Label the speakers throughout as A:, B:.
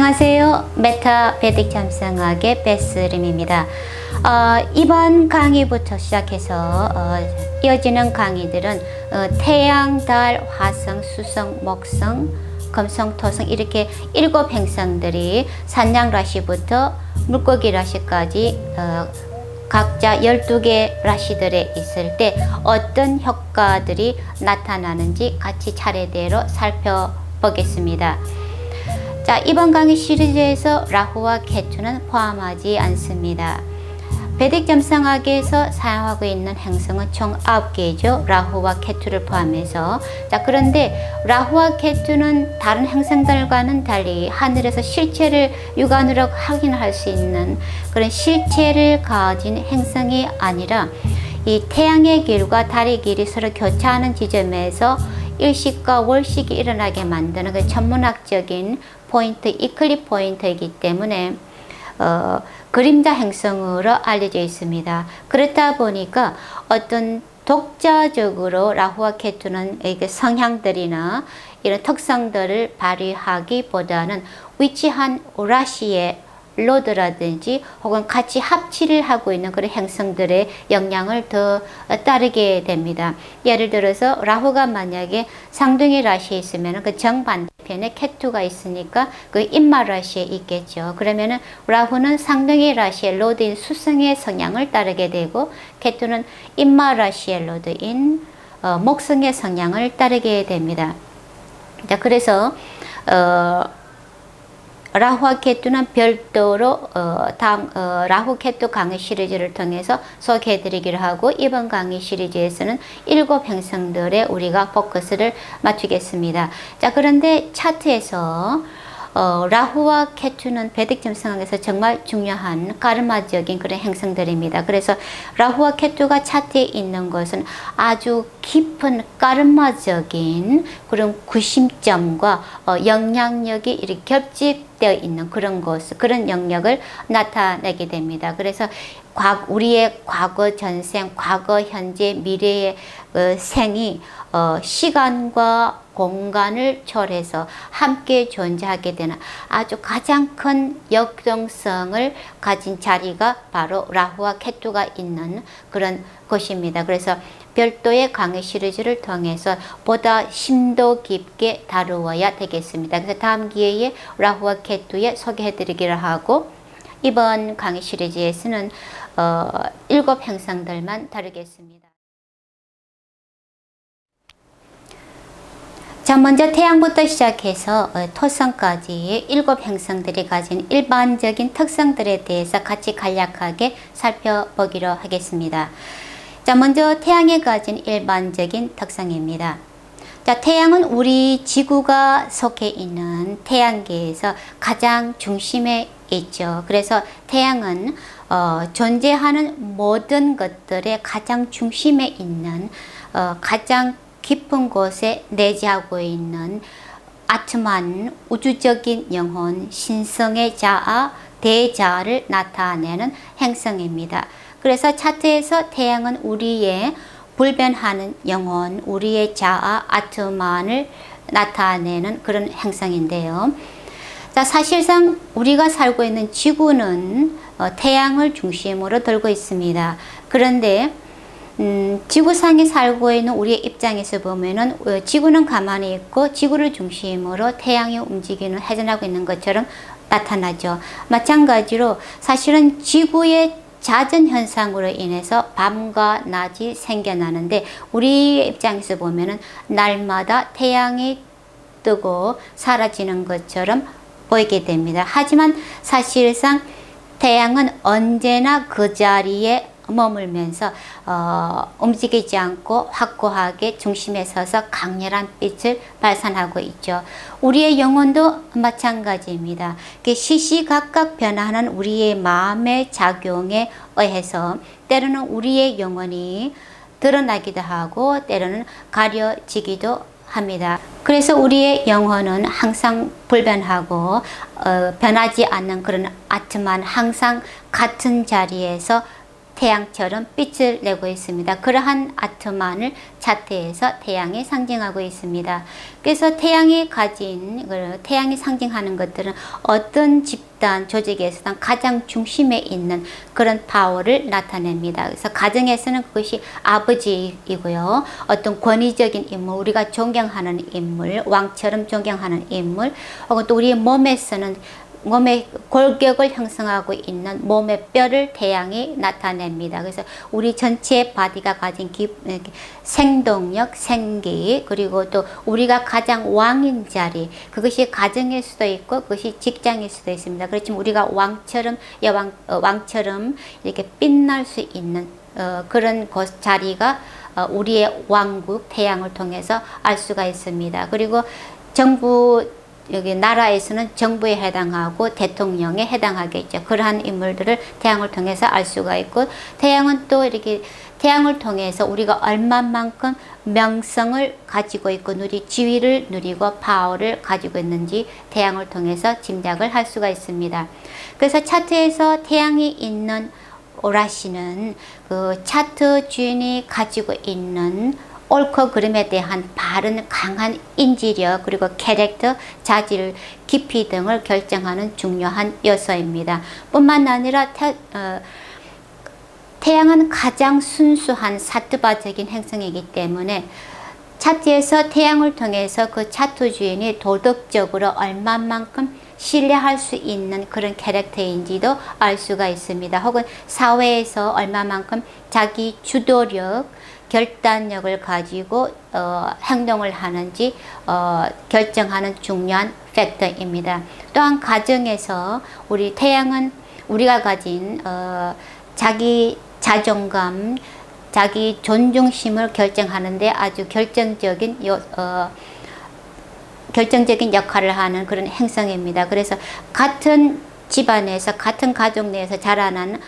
A: 안녕하세요. 메타 베딕 잠상학의 베스림입니다. 이번 강의부터 시작해서 이어지는 강의들은 태양, 달, 화성, 수성, 목성, 금성, 토성 이렇게 7 행성들이 산양 라시부터 물고기 라시까지 각자 12개 라시들에 있을 때 어떤 효과들이 나타나는지 같이 차례대로 살펴보겠습니다. 자, 이번 강의 시리즈에서 라후와 케투는 포함하지 않습니다. 베딕 점성학에서 사용하고 있는 행성은 총 9개죠. 라후와 케투를 포함해서. 자, 그런데 라후와 케투는 다른 행성들과는 달리 하늘에서 실체를 육안으로 확인할 수 있는 그런 실체를 가진 행성이 아니라 이 태양의 길과 달의 길이 서로 교차하는 지점에서 일식과 월식이 일어나게 만드는 그 천문학적인 포인트, 이클립 포인트이기 때문에 그림자 행성으로 알려져 있습니다. 그렇다 보니까 어떤 독자적으로 라후와 케투는 성향들이나 이런 특성들을 발휘하기보다는 위치한 라시의 로드라든지 혹은 같이 합치를 하고 있는 그런 행성들의 영향을 더 따르게 됩니다. 예를 들어서 라후가 만약에 상둥이 라시에 있으면 그 정반대편에 케투가 있으니까 그 임마 라시에 있겠죠. 그러면은 라후는 상둥이 라시의 로드인 수성의 성향을 따르게 되고 케투는 임마 라시의 로드인 목성의 성향을 따르게 됩니다. 자, 그래서 라후와 케투는 별도로 다음 라후 케투 강의 시리즈를 통해서 소개해드리기로 하고 이번 강의 시리즈에서는 7 행성들에 우리가 포커스를 맞추겠습니다. 자, 그런데 차트에서 라후와 케투는 베딕 점성학에서 정말 중요한 카르마적인 그런 행성들입니다. 그래서 라후와 케투가 차트에 있는 것은 아주 깊은 카르마적인 그런 구심점과 영향력이 이렇게 겹집되어 있는 그런 그런 영역을 나타내게 됩니다. 그래서 우리의 과거 전생, 과거, 현재, 미래의 생이 시간과 공간을 초월해서 함께 존재하게 되는 아주 가장 큰 역동성을 가진 자리가 바로 라후와 케투가 있는 그런 곳입니다. 그래서 별도의 강의 시리즈를 통해서 보다 심도 깊게 다루어야 되겠습니다. 그래서 다음 기회에 라후와 케투에 소개해드리기로 하고 이번 강의 시리즈에서는 7 행성들만 다루겠습니다. 자, 먼저 태양부터 시작해서 토성까지 7 행성들이 가진 일반적인 특성들에 대해서 같이 간략하게 살펴보기로 하겠습니다. 자, 먼저 태양이 가진 일반적인 특성입니다. 자, 태양은 우리 지구가 속해 있는 태양계에서 가장 중심에 있죠. 그래서 태양은 존재하는 모든 것들의 가장 중심에 있는 가장 깊은 곳에 내재하고 있는 아트만 우주적인 영혼, 신성의 자아, 대자아를 나타내는 행성입니다. 그래서 차트에서 태양은 우리의 불변하는 영혼, 우리의 자아, 아트만을 나타내는 그런 행성인데요. 자, 사실상 우리가 살고 있는 지구는 태양을 중심으로 들고 있습니다. 그런데 지구상에 살고 있는 우리의 입장에서 보면은 지구는 가만히 있고 지구를 중심으로 태양이 움직이는 회전하고 있는 것처럼 나타나죠. 마찬가지로 사실은 지구의 자전 현상으로 인해서 밤과 낮이 생겨나는데 우리 입장에서 보면은 날마다 태양이 뜨고 사라지는 것처럼 보이게 됩니다. 하지만 사실상 태양은 언제나 그 자리에 머물면서 움직이지 않고 확고하게 중심에 서서 강렬한 빛을 발산하고 있죠. 우리의 영혼도 마찬가지입니다. 시시각각 변화하는 우리의 마음의 작용에 의해서 때로는 우리의 영혼이 드러나기도 하고 때로는 가려지기도 합니다. 그래서 우리의 영혼은 항상 불변하고 변하지 않는 그런 아트만 항상 같은 자리에서 태양처럼 빛을 내고 있습니다. 그러한 아트만을 차트에서 태양이 상징하고 있습니다. 그래서 태양이 가진, 태양이 상징하는 것들은 어떤 집단, 조직에서는 가장 중심에 있는 그런 파워를 나타냅니다. 그래서 가정에서는 그것이 아버지이고요. 어떤 권위적인 인물, 우리가 존경하는 인물, 왕처럼 존경하는 인물, 혹은 또 우리의 몸에서는 몸의 골격을 형성하고 있는 몸의 뼈를 태양이 나타냅니다. 그래서 우리 전체 바디가 가진 생동력, 생기, 그리고 또 우리가 가장 왕인 자리, 그것이 가정일 수도 있고 그것이 직장일 수도 있습니다. 그렇지만 우리가 왕처럼 왕처럼 이렇게 빛날 수 있는 그런 자리가 우리의 왕국 태양을 통해서 알 수가 있습니다. 그리고 정부, 여기 나라에서는 정부에 해당하고 대통령에 해당하겠죠. 그러한 인물들을 태양을 통해서 알 수가 있고, 태양은 또 이렇게 태양을 통해서 우리가 얼마만큼 명성을 가지고 있고 지위를 누리고 파워를 가지고 있는지 태양을 통해서 짐작을 할 수가 있습니다. 그래서 차트에서 태양이 있는 오라시는 그 차트 주인이 가지고 있는 옳고 그름에 대한 바른 강한 인지력, 그리고 캐릭터, 자질, 깊이 등을 결정하는 중요한 요소입니다. 뿐만 아니라 태양은 가장 순수한 사트바적인 행성이기 때문에 차트에서 태양을 통해서 그 차트 주인이 도덕적으로 얼마만큼 신뢰할 수 있는 그런 캐릭터인지도 알 수가 있습니다. 혹은 사회에서 얼마만큼 자기 주도력, 결단력을 가지고 행동을 하는지 결정하는 중요한 팩터입니다. 또한 가정에서 우리 태양은 우리가 가진 자기 자존감, 자기 존중심을 결정하는데 아주 결정적인 역할을 하는 그런 행성입니다. 그래서 같은 집안에서, 같은 가족 내에서 자라난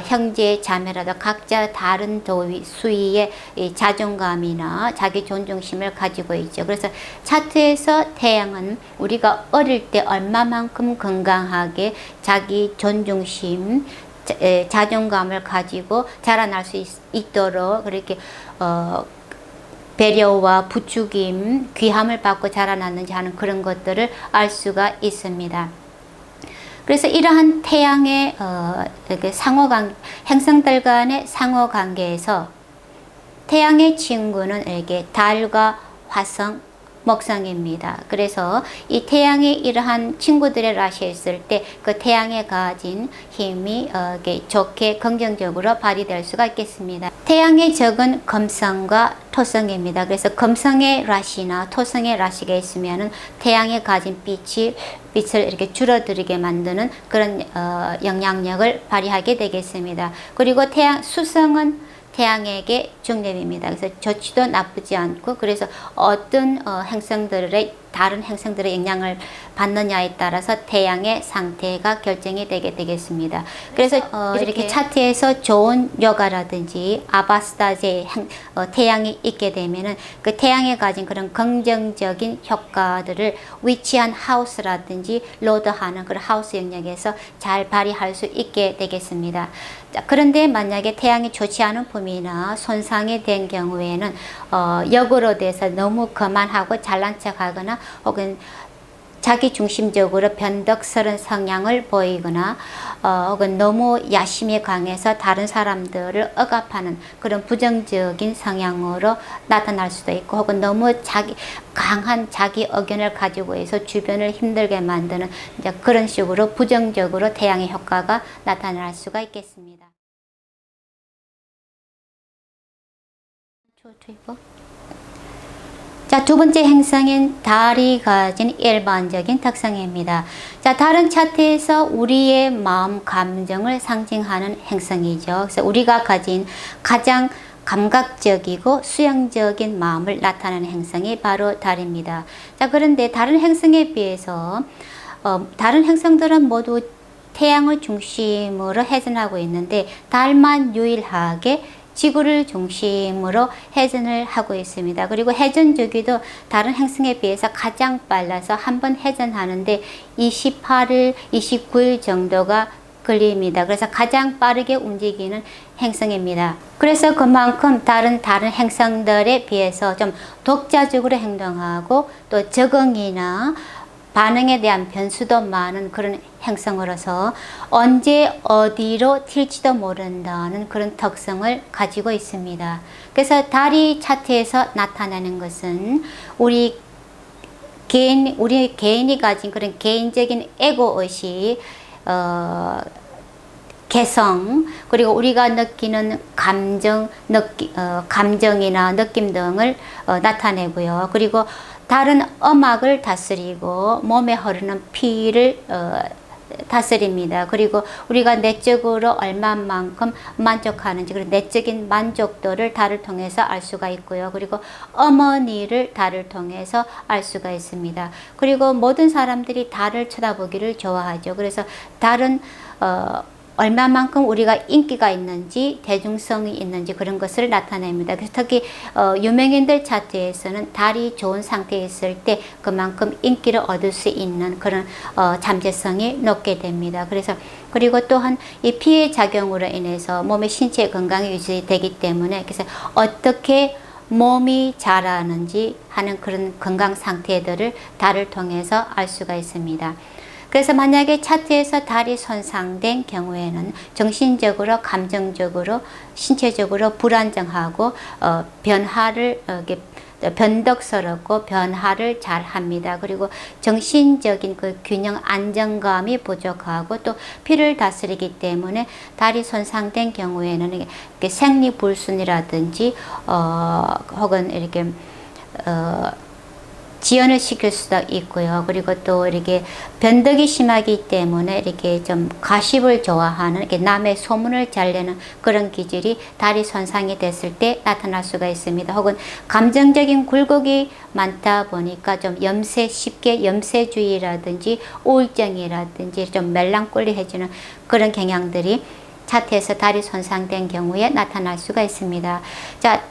A: 형제, 자매라도 각자 다른 수위의 자존감이나 자기 존중심을 가지고 있죠. 그래서 차트에서 태양은 우리가 어릴 때 얼마만큼 건강하게 자기 존중심, 자존감을 가지고 자라날 수 있도록 그렇게 배려와 부추김, 귀함을 받고 자라났는지 하는 그런 것들을 알 수가 있습니다. 그래서 이러한 태양의 행성들 간의 상호관계에서 태양의 친구는 이렇게 달과 화성, 목성입니다. 그래서 이 태양이 이러한 친구들의 라시에 있을 때 그 태양에 가진 힘이 좋게 긍정적으로 발휘될 수가 있겠습니다. 태양의 적은 금성과 토성입니다. 그래서 금성의 라시나 토성의 라시가 있으면은 태양에 가진 빛을 이렇게 줄어들게 만드는 그런 영향력을 발휘하게 되겠습니다. 그리고 수성은 태양에게 중립입니다. 그래서 좋지도 나쁘지 않고, 그래서 어떤 다른 행성들의 영향을 받느냐에 따라서 태양의 상태가 결정이 되게 되겠습니다. 그래서 이렇게 차트에서 좋은 요가라든지 아바스타제 태양이 있게 되면은 그 태양에 가진 그런 긍정적인 효과들을 위치한 하우스라든지 로드하는 그런 하우스 영역에서 잘 발휘할 수 있게 되겠습니다. 자, 그런데 만약에 태양이 좋지 않은 품이나 손상이 된 경우에는 역으로 돼서 너무 거만하고 잘난 척하거나 혹은 자기 중심적으로 변덕스러운 성향을 보이거나 혹은 너무 야심이 강해서 다른 사람들을 억압하는 그런 부정적인 성향으로 나타날 수도 있고, 혹은 너무 강한 자기 의견을 가지고 해서 주변을 힘들게 만드는 이제 그런 식으로 부정적으로 태양의 효과가 나타날 수가 있겠습니다. 자, 두 번째 행성인 달이 가진 일반적인 특성입니다. 자, 달은 차트에서 우리의 마음, 감정을 상징하는 행성이죠. 그래서 우리가 가진 가장 감각적이고 수용적인 마음을 나타내는 행성이 바로 달입니다. 자, 그런데 다른 행성에 비해서 다른 행성들은 모두 태양을 중심으로 회전하고 있는데 달만 유일하게 지구를 중심으로 회전을 하고 있습니다. 그리고 회전 주기도 다른 행성에 비해서 가장 빨라서 한 번 회전하는데 28일, 29일 정도가 걸립니다. 그래서 가장 빠르게 움직이는 행성입니다. 그래서 그만큼 다른 행성들에 비해서 좀 독자적으로 행동하고 또 적응이나 반응에 대한 변수도 많은 그런 행성으로서 언제 어디로 튈지도 모른다는 그런 특성을 가지고 있습니다. 그래서 달이 차트에서 나타나는 것은 우리 개인이 가진 그런 개인적인 에고의식, 개성, 그리고 우리가 느끼는 감정이나 느낌 등을 나타내고요. 그리고 다른 음악을 다스리고 몸에 흐르는 피를 다스립니다. 그리고 우리가 내적으로 얼마만큼 만족하는지, 그리고 내적인 만족도를 달을 통해서 알 수가 있고요. 그리고 어머니를 달을 통해서 알 수가 있습니다. 그리고 모든 사람들이 달을 쳐다보기를 좋아하죠. 그래서 달은 얼마만큼 우리가 인기가 있는지, 대중성이 있는지 그런 것을 나타냅니다. 그래서 특히 유명인들 차트에서는 달이 좋은 상태에 있을 때 그만큼 인기를 얻을 수 있는 그런 잠재성이 높게 됩니다. 그리고 또한 이 피해 작용으로 인해서 몸의 신체 건강이 유지되기 때문에, 그래서 어떻게 몸이 자라는지 하는 그런 건강 상태들을 달을 통해서 알 수가 있습니다. 그래서 만약에 차트에서 달이 손상된 경우에는 정신적으로, 감정적으로, 신체적으로 불안정하고 변덕스럽고 변화를 잘 합니다. 그리고 정신적인 그 균형, 안정감이 부족하고 또 피를 다스리기 때문에 달이 손상된 경우에는 이렇게 생리불순이라든지 혹은 이렇게 지연을 시킬 수도 있고요. 그리고 또 이렇게 변덕이 심하기 때문에 이렇게 좀 가십을 좋아하는, 이렇게 남의 소문을 잘 내는 그런 기질이 달이 손상이 됐을 때 나타날 수가 있습니다. 혹은 감정적인 굴곡이 많다 보니까 좀 쉽게 염세주의라든지 우울증이라든지 좀 멜랑콜리해지는 그런 경향들이 차트에서 달이 손상된 경우에 나타날 수가 있습니다. 자,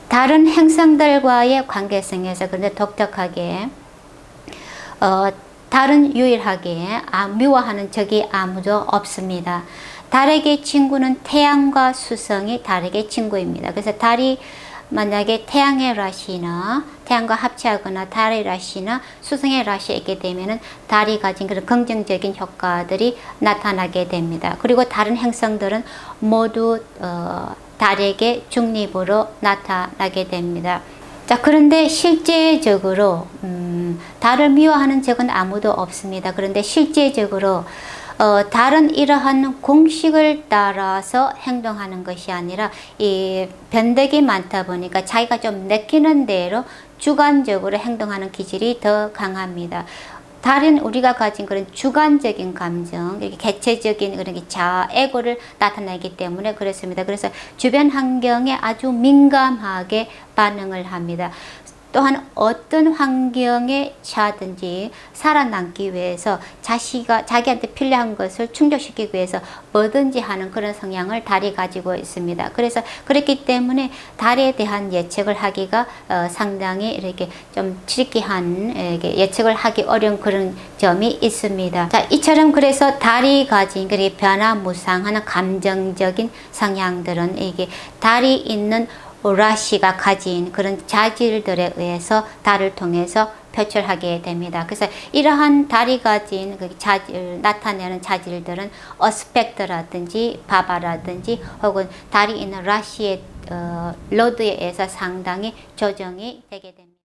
A: 다른 행성들과의 관계성에서 그런데 독특하게 달은 유일하게 미워하는 적이 아무도 없습니다. 달에게 친구는 태양과 수성이 달에게 친구입니다. 그래서 달이 만약에 태양의 라시나 태양과 합체하거나 달의 라시나 수성의 라시에 있게 되면은 달이 가진 그런 긍정적인 효과들이 나타나게 됩니다. 그리고 다른 행성들은 모두 달에게 중립으로 나타나게 됩니다. 자, 그런데 실제적으로 달을 미워하는 적은 아무도 없습니다. 그런데 실제적으로 달은 이러한 공식을 따라서 행동하는 것이 아니라 이 변덕이 많다 보니까 자기가 좀 내키는 대로 주관적으로 행동하는 기질이 더 강합니다. 달은 우리가 가진 그런 주관적인 감정, 이렇게 개체적인 그런 자에고를 나타내기 때문에 그렇습니다. 그래서 주변 환경에 아주 민감하게 반응을 합니다. 또한 어떤 환경에 처하든지 살아남기 위해서 자기한테 필요한 것을 충족시키기 위해서 뭐든지 하는 그런 성향을 달이 가지고 있습니다. 그래서 그렇기 때문에 달에 대한 예측을 하기가 상당히 이렇게 좀 트리키한, 예측을 하기 어려운 그런 점이 있습니다. 자, 이처럼 그래서 달이 가진 그렇게 변화무쌍한 감정적인 성향들은 이게 달이 있는 라시가 가진 그런 자질들에 의해서 달을 통해서 표출하게 됩니다. 그래서 이러한 달이 가진 그 나타내는 자질들은 어스펙트라든지 바바라든지 혹은 달이 있는 라시의 로드에 의해서 상당히 조정이 되게 됩니다.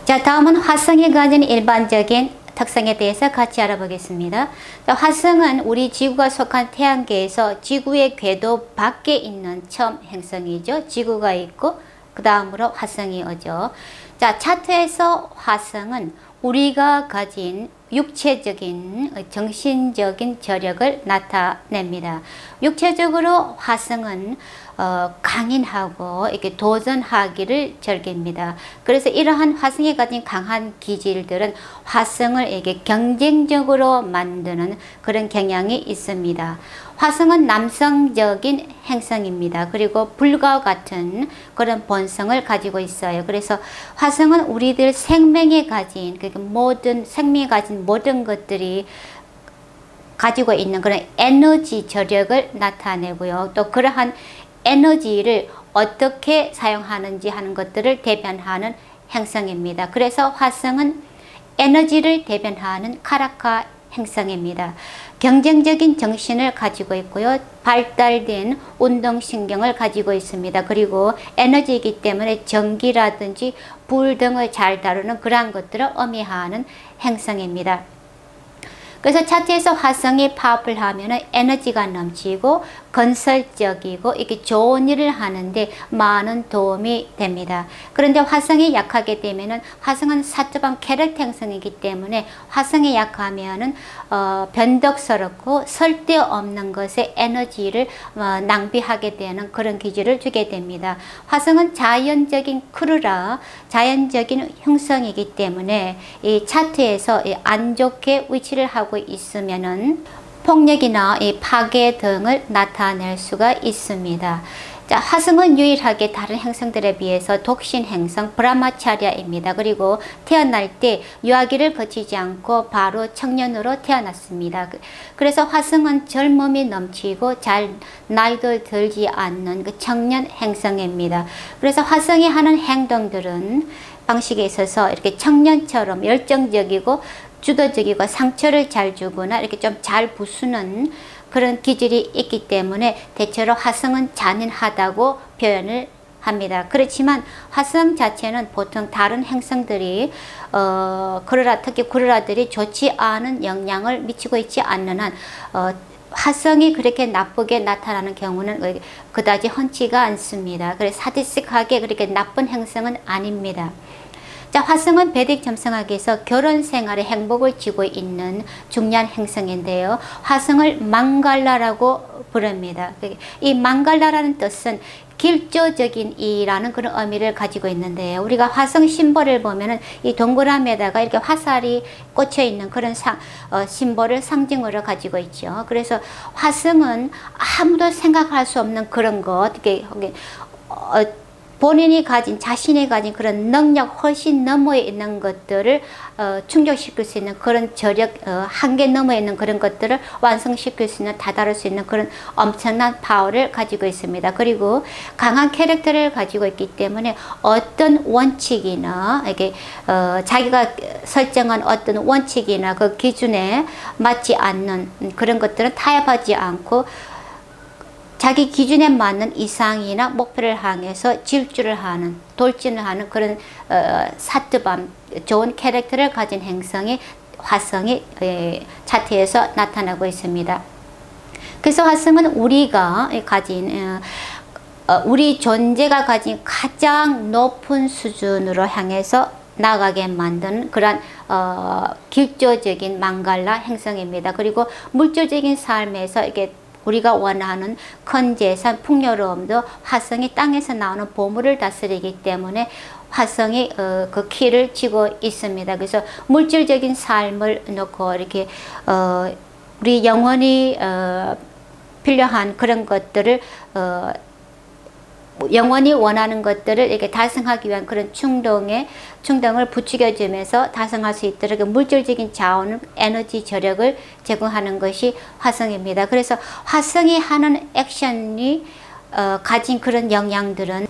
A: 자, 다음은 화성이 가진 일반적인 특성에 대해서 같이 알아보겠습니다. 화성은 우리 지구가 속한 태양계에서 지구의 궤도 밖에 있는 처음 행성이죠. 지구가 있고 그 다음으로 화성이 오죠. 자, 차트에서 화성은 우리가 가진 육체적인, 정신적인 저력을 나타냅니다. 육체적으로 화성은 강인하고 이렇게 도전하기를 즐깁니다. 그래서 이러한 화성이 가진 강한 기질들은 화성을 이렇게 경쟁적으로 만드는 그런 경향이 있습니다. 화성은 남성적인 행성입니다. 그리고 불과 같은 그런 본성을 가지고 있어요. 그래서 화성은 우리들 생명에 가진, 그러니까 모든 생명에 가진 모든 것들이 가지고 있는 그런 에너지 저력을 나타내고요. 또 그러한 에너지를 어떻게 사용하는지 하는 것들을 대변하는 행성입니다. 그래서 화성은 에너지를 대변하는 카라카 행성입니다. 경쟁적인 정신을 가지고 있고요. 발달된 운동신경을 가지고 있습니다. 그리고 에너지이기 때문에 전기라든지 불 등을 잘 다루는 그러한 것들을 의미하는 행성입니다. 그래서 차트에서 화성이 파워풀하면 에너지가 넘치고 건설적이고 이렇게 좋은 일을 하는데 많은 도움이 됩니다. 그런데 화성이 약하게 되면은 화성은 사투방 캐릭터 행성이기 때문에 화성이 약하면은 변덕스럽고 쓸데없는 것에 에너지를 낭비하게 되는 그런 기질을 주게 됩니다. 화성은 자연적인 크루라 자연적인 형성이기 때문에 이 차트에서 안 좋게 위치를 하고 있으면은 폭력이나 파괴 등을 나타낼 수가 있습니다. 자, 화성은 유일하게 다른 행성들에 비해서 독신 행성 브라마차리아입니다. 그리고 태어날 때 유아기를 거치지 않고 바로 청년으로 태어났습니다. 그래서 화성은 젊음이 넘치고 잘 나이도 들지 않는 그 청년 행성입니다. 그래서 화성이 하는 행동들은 방식에 있어서 이렇게 청년처럼 열정적이고 주도적이고 상처를 잘 주거나 이렇게 좀 잘 부수는 그런 기질이 있기 때문에 대체로 화성은 잔인하다고 표현을 합니다. 그렇지만 화성 자체는 보통 다른 행성들이 특히 구르라들이 좋지 않은 영향을 미치고 있지 않는 한 화성이 그렇게 나쁘게 나타나는 경우는 그다지 흔치가 않습니다. 그래서 사디스틱하게 그렇게 나쁜 행성은 아닙니다. 자, 화성은 베딕 점성학에서 결혼 생활에 행복을 주고 있는 중요한 행성인데요. 화성을 망갈라라고 부릅니다. 이 망갈라라는 뜻은 길조적인 이라는 그런 의미를 가지고 있는데요. 우리가 화성 심볼을 보면은 이 동그라미에다가 이렇게 화살이 꽂혀 있는 그런 심볼을 상징으로 가지고 있죠. 그래서 화성은 아무도 생각할 수 없는 그런 것, 본인이 가진 자신이 가진 그런 능력 훨씬 너머에 있는 것들을 충족시킬 수 있는 그런 저력 한계 너머에 있는 그런 것들을 완성시킬 수 있는 다다를 수 있는 그런 엄청난 파워를 가지고 있습니다. 그리고 강한 캐릭터를 가지고 있기 때문에 어떤 원칙이나 이게 자기가 설정한 어떤 원칙이나 그 기준에 맞지 않는 그런 것들은 타협하지 않고 자기 기준에 맞는 이상이나 목표를 향해서 질주를 하는, 돌진을 하는 그런 사트밤, 좋은 캐릭터를 가진 행성이 화성이 차트에서 나타나고 있습니다. 그래서 화성은 우리가 가진 우리 존재가 가진 가장 높은 수준으로 향해서 나가게 만드는 그런 길조적인 망갈라 행성입니다. 그리고 물질적인 삶에서 이게 우리가 원하는 큰 재산, 풍요로움도 화성이 땅에서 나오는 보물을 다스리기 때문에 화성이 그 키를 쥐고 있습니다. 그래서 물질적인 삶을 놓고 이렇게 우리 영원히 필요한 그런 것들을 영원히 원하는 것들을 이렇게 달성하기 위한 그런 충동을 부추겨주면서 달성할 수 있도록 물질적인 자원, 에너지 저력을 제공하는 것이 화성입니다. 그래서 화성이 하는 액션이 가진 그런 영향들은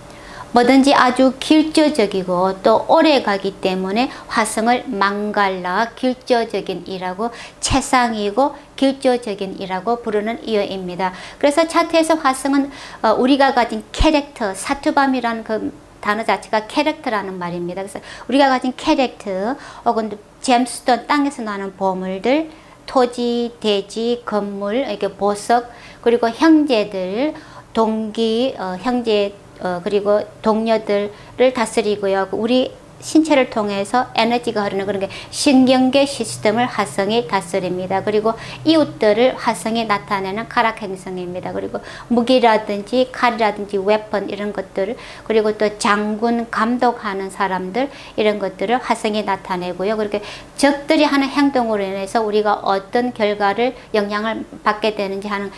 A: 뭐든지 아주 길조적이고 또 오래 가기 때문에 화성을 망갈라 길조적인 이라고 최상이고 길조적인 이라고 부르는 이유입니다. 그래서 차트에서 화성은 우리가 가진 캐릭터, 사투밤이라는 그 단어 자체가 캐릭터라는 말입니다. 그래서 우리가 가진 캐릭터 혹은 잼스톤 땅에서 나는 보물들, 토지, 대지, 건물, 이렇게 보석, 그리고 형제들, 동기, 형제 그리고 동료들을 다스리고요. 우리 신체를 통해서 에너지가 흐르는 그런 게 신경계 시스템을 화성이 다스립니다. 그리고 이웃들을 화성이 나타내는 카락 행성입니다. 그리고 무기라든지 칼이라든지 웨폰 이런 것들, 그리고 또 장군 감독하는 사람들 이런 것들을 화성이 나타내고요. 그렇게 적들이 하는 행동으로 인해서 우리가 어떤 결과를 영향을 받게 되는지 하는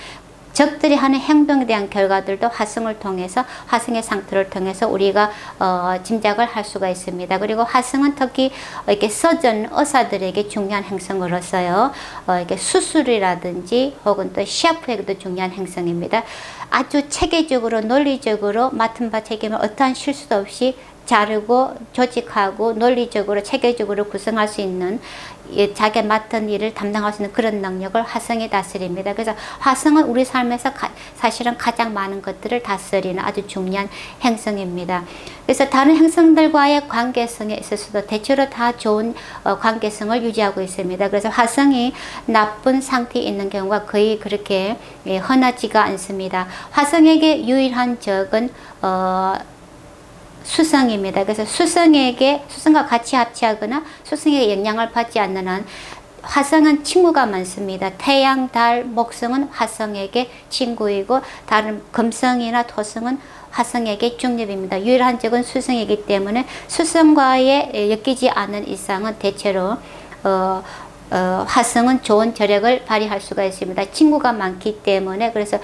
A: 적들이 하는 행동에 대한 결과들도 화성을 통해서, 화성의 상태를 통해서 우리가 짐작을 할 수가 있습니다. 그리고 화성은 특히 이렇게 서전 의사들에게 중요한 행성으로서요, 이렇게 수술이라든지 혹은 또 셰프에게도 중요한 행성입니다. 아주 체계적으로 논리적으로 맡은 바 책임을 어떠한 실수도 없이 자르고 조직하고 논리적으로 체계적으로 구성할 수 있는, 자기가 맡은 일을 담당할 수 있는 그런 능력을 화성이 다스립니다. 그래서 화성은 우리 삶에서 사실은 가장 많은 것들을 다스리는 아주 중요한 행성입니다. 그래서 다른 행성들과의 관계성에 있어서도 대체로 다 좋은 관계성을 유지하고 있습니다. 그래서 화성이 나쁜 상태에 있는 경우가 거의 그렇게 흔하지가 않습니다. 화성에게 유일한 적은 수성입니다. 그래서 수성과 같이 합치하거나 수성에게 영향을 받지 않는 한 화성은 친구가 많습니다. 태양, 달, 목성은 화성에게 친구이고, 다른 금성이나 토성은 화성에게 중립입니다. 유일한 적은 수성이기 때문에 수성과의 엮이지 않은 이상은 대체로 화성은 좋은 저력을 발휘할 수가 있습니다. 친구가 많기 때문에. 그래서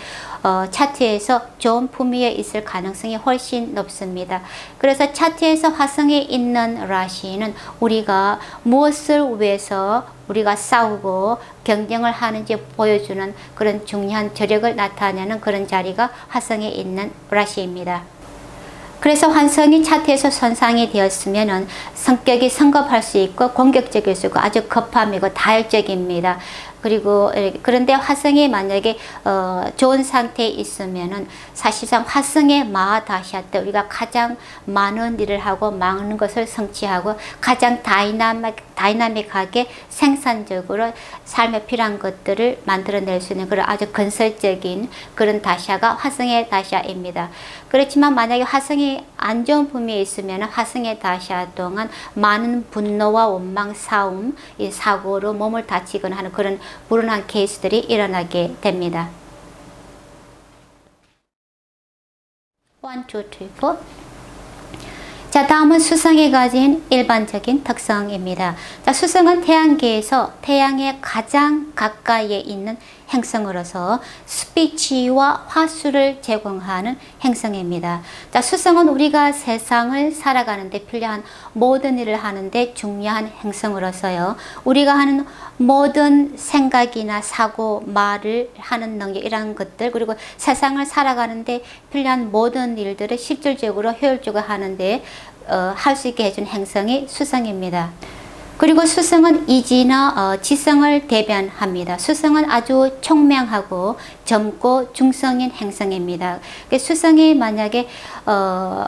A: 차트에서 좋은 품위에 있을 가능성이 훨씬 높습니다. 그래서 차트에서 화성이 있는 라시는 우리가 무엇을 위해서 우리가 싸우고 경쟁을 하는지 보여주는 그런 중요한 저력을 나타내는 그런 자리가 화성에 있는 라시입니다. 그래서 화성이 차트에서 손상이 되었으면 성격이 성급할 수 있고 공격적일 수 있고 아주 급함이고 다혈적입니다. 그리고 그런데 화성이 만약에 좋은 상태에 있으면은 사실상 화성의 마하다시아 때 우리가 가장 많은 일을 하고 많은 것을 성취하고 가장 다이나믹하게 생산적으로 삶에 필요한 것들을 만들어낼 수 있는 그런 아주 건설적인 그런 다시아가 화성의 다시아입니다. 그렇지만 만약에 화성이 안 좋은 품위에 있으면 화성의 다시아 동안 많은 분노와 원망, 싸움, 이 사고로 몸을 다치거나 하는 그런 불운한 케이스들이 일어나게 됩니다. 1, 2, 3, 4. 자, 다음은 수성이 가진 일반적인 특성입니다. 자, 수성은 태양계에서 태양의 가장 가까이에 있는 행성으로서 스피치와 화수를 제공하는 행성입니다. 자, 수성은 우리가 세상을 살아가는데 필요한 모든 일을 하는데 중요한 행성으로서요, 우리가 하는 모든 생각이나 사고, 말을 하는 능력, 이런 것들, 그리고 세상을 살아가는데 필요한 모든 일들을 실질적으로 효율적으로 하는데 할 수 있게 해준 행성이 수성입니다. 그리고 수성은 이지나 지성을 대변합니다. 수성은 아주 총명하고 젊고 중성인 행성입니다. 수성이 만약에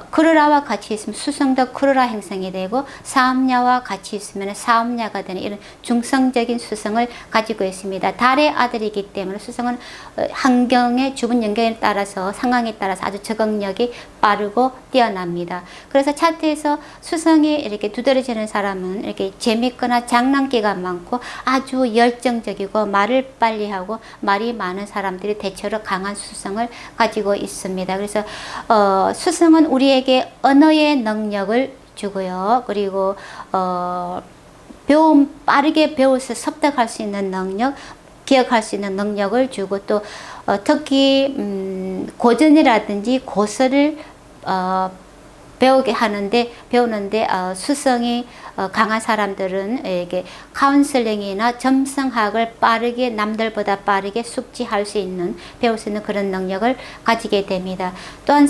A: 크루라와 같이 있으면 수성도 크루라 행성이 되고, 사음야와 같이 있으면 사음야가 되는 이런 중성적인 수성을 가지고 있습니다. 달의 아들이기 때문에 수성은 환경의 주변 연경에 따라서, 상황에 따라서 아주 적응력이 빠르고 뛰어납니다. 그래서 차트에서 수성이 이렇게 두드러지는 사람은 이렇게 재밌거나 장난기가 많고 아주 열정적이고 말을 빨리 하고 말이 많은 사람들이 대체로 강한 수성을 가지고 있습니다. 그래서 수성은 우리에게 언어의 능력을 주고요. 그리고 빠르게 배워서 습득할 수 있는 능력, 기억할 수 있는 능력을 주고, 또 특히 고전이라든지 고서를 배우는데 수성이 강한 사람들은 이게 카운슬링이나 점성학을 빠르게, 남들보다 빠르게 숙지할 수 있는, 배울 수 있는 그런 능력을 가지게 됩니다. 또한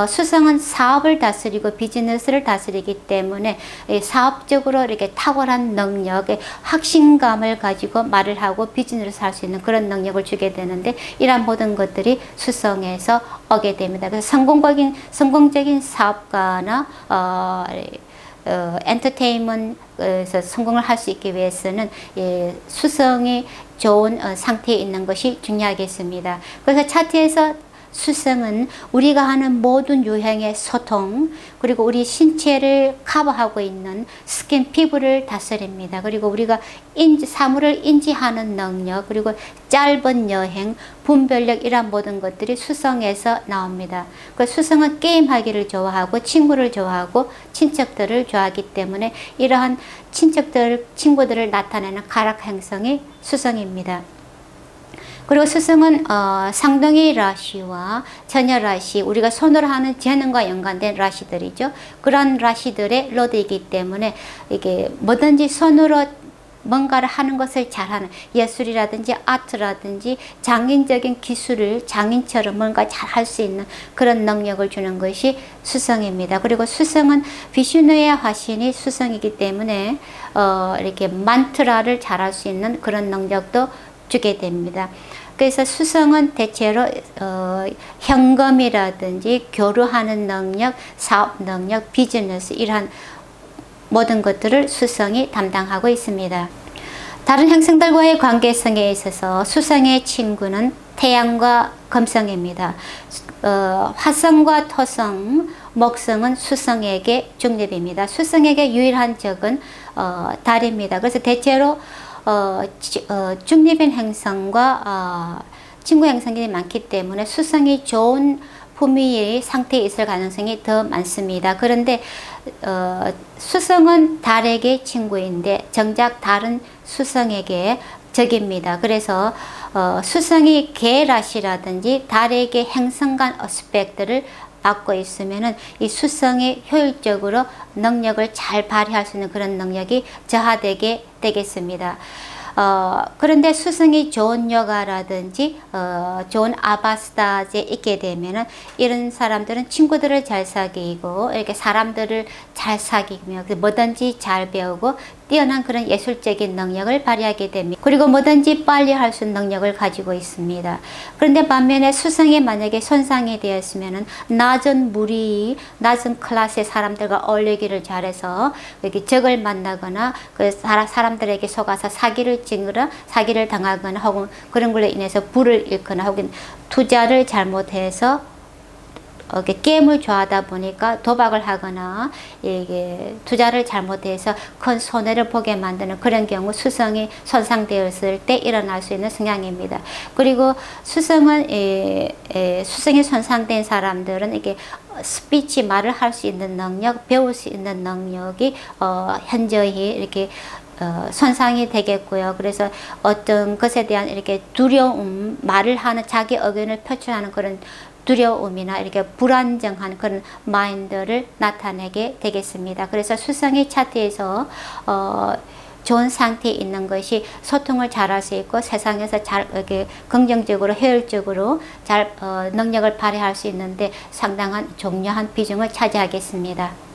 A: 수성은 사업을 다스리고 비즈니스를 다스리기 때문에 사업적으로 이렇게 탁월한 능력, 확신감을 가지고 말을 하고 비즈니스를 할 수 있는 그런 능력을 주게 되는데, 이러한 모든 것들이 수성에서 오게 됩니다. 그래서 성공적인 사업가나 엔터테인먼트에서 성공을 할 수 있기 위해서는 수성이 좋은 상태에 있는 것이 중요하겠습니다. 그래서 차트에서 수성은 우리가 하는 모든 유형의 소통, 그리고 우리 신체를 커버하고 있는 스킨, 피부를 다스립니다. 그리고 우리가 사물을 인지하는 능력, 그리고 짧은 여행, 분별력, 이런 모든 것들이 수성에서 나옵니다. 그 수성은 게임하기를 좋아하고 친구를 좋아하고 친척들을 좋아하기 때문에 이러한 친구들을 나타내는 가락 행성이 수성입니다. 그리고 수성은 상동이 라시와 전혀 라시, 우리가 손으로 하는 재능과 연관된 라시들이죠. 그런 라시들의 로드이기 때문에 이게 뭐든지 손으로 뭔가를 하는 것을 잘하는, 예술이라든지 아트라든지 장인적인 기술을 장인처럼 뭔가 잘 할 수 있는 그런 능력을 주는 것이 수성입니다. 그리고 수성은 비슈누의 화신이 수성이기 때문에 이렇게 만트라를 잘할 수 있는 그런 능력도 주게 됩니다. 그래서 수성은 대체로 현금이라든지 교류하는 능력, 사업 능력, 비즈니스 이러한 모든 것들을 수성이 담당하고 있습니다. 다른 행성들과의 관계성에 있어서 수성의 친구는 태양과 금성입니다. 화성과 토성, 목성은 수성에게 중립입니다. 수성에게 유일한 적은 달입니다. 그래서 대체로 중립인 행성과 친구 행성이 많기 때문에 수성이 좋은 품위의 상태에 있을 가능성이 더 많습니다. 그런데 수성은 달에게 친구인데 정작 달은 수성에게 적입니다. 그래서 수성이 개라시라든지 달에게 행성 간 어스펙트를 받고 있으면은 이 수성이 효율적으로 능력을 잘 발휘할 수 있는 그런 능력이 저하되게 되겠습니다. 그런데 수성이 좋은 여가라든지 좋은 아바스타즈에 있게 되면은 이런 사람들은 친구들을 잘 사귀고 이렇게 사람들을 잘 사귀며 뭐든지 잘 배우고 뛰어난 그런 예술적인 능력을 발휘하게 됩니다. 그리고 뭐든지 빨리 할 수 있는 능력을 가지고 있습니다. 그런데 반면에 수성이 만약에 손상이 되었으면은 낮은 무리, 낮은 클래스의 사람들과 어울리기를 잘해서 이렇게 적을 만나거나 그 사람들에게 속아서 사기를 찍거나 사기를 당하거나 혹은 그런 걸로 인해서 부를 잃거나 혹은 투자를 잘못해서 게임을 좋아하다 보니까 도박을 하거나 이게 투자를 잘못해서 큰 손해를 보게 만드는 그런 경우 수성이 손상되었을 때 일어날 수 있는 성향입니다. 그리고 수성은 수성이 손상된 사람들은 이게 스피치 말을 할 수 있는 능력, 배울 수 있는 능력이 현저히 이렇게 손상이 되겠고요. 그래서 어떤 것에 대한 이렇게 두려움, 말을 하는 자기 의견을 표출하는 그런 두려움이나 이렇게 불안정한 그런 마인드를 나타내게 되겠습니다. 그래서 수성의 차트에서 좋은 상태에 있는 것이 소통을 잘할 수 있고 세상에서 잘 이렇게 긍정적으로 효율적으로 잘 능력을 발휘할 수 있는데 상당한 중요한 비중을 차지하겠습니다.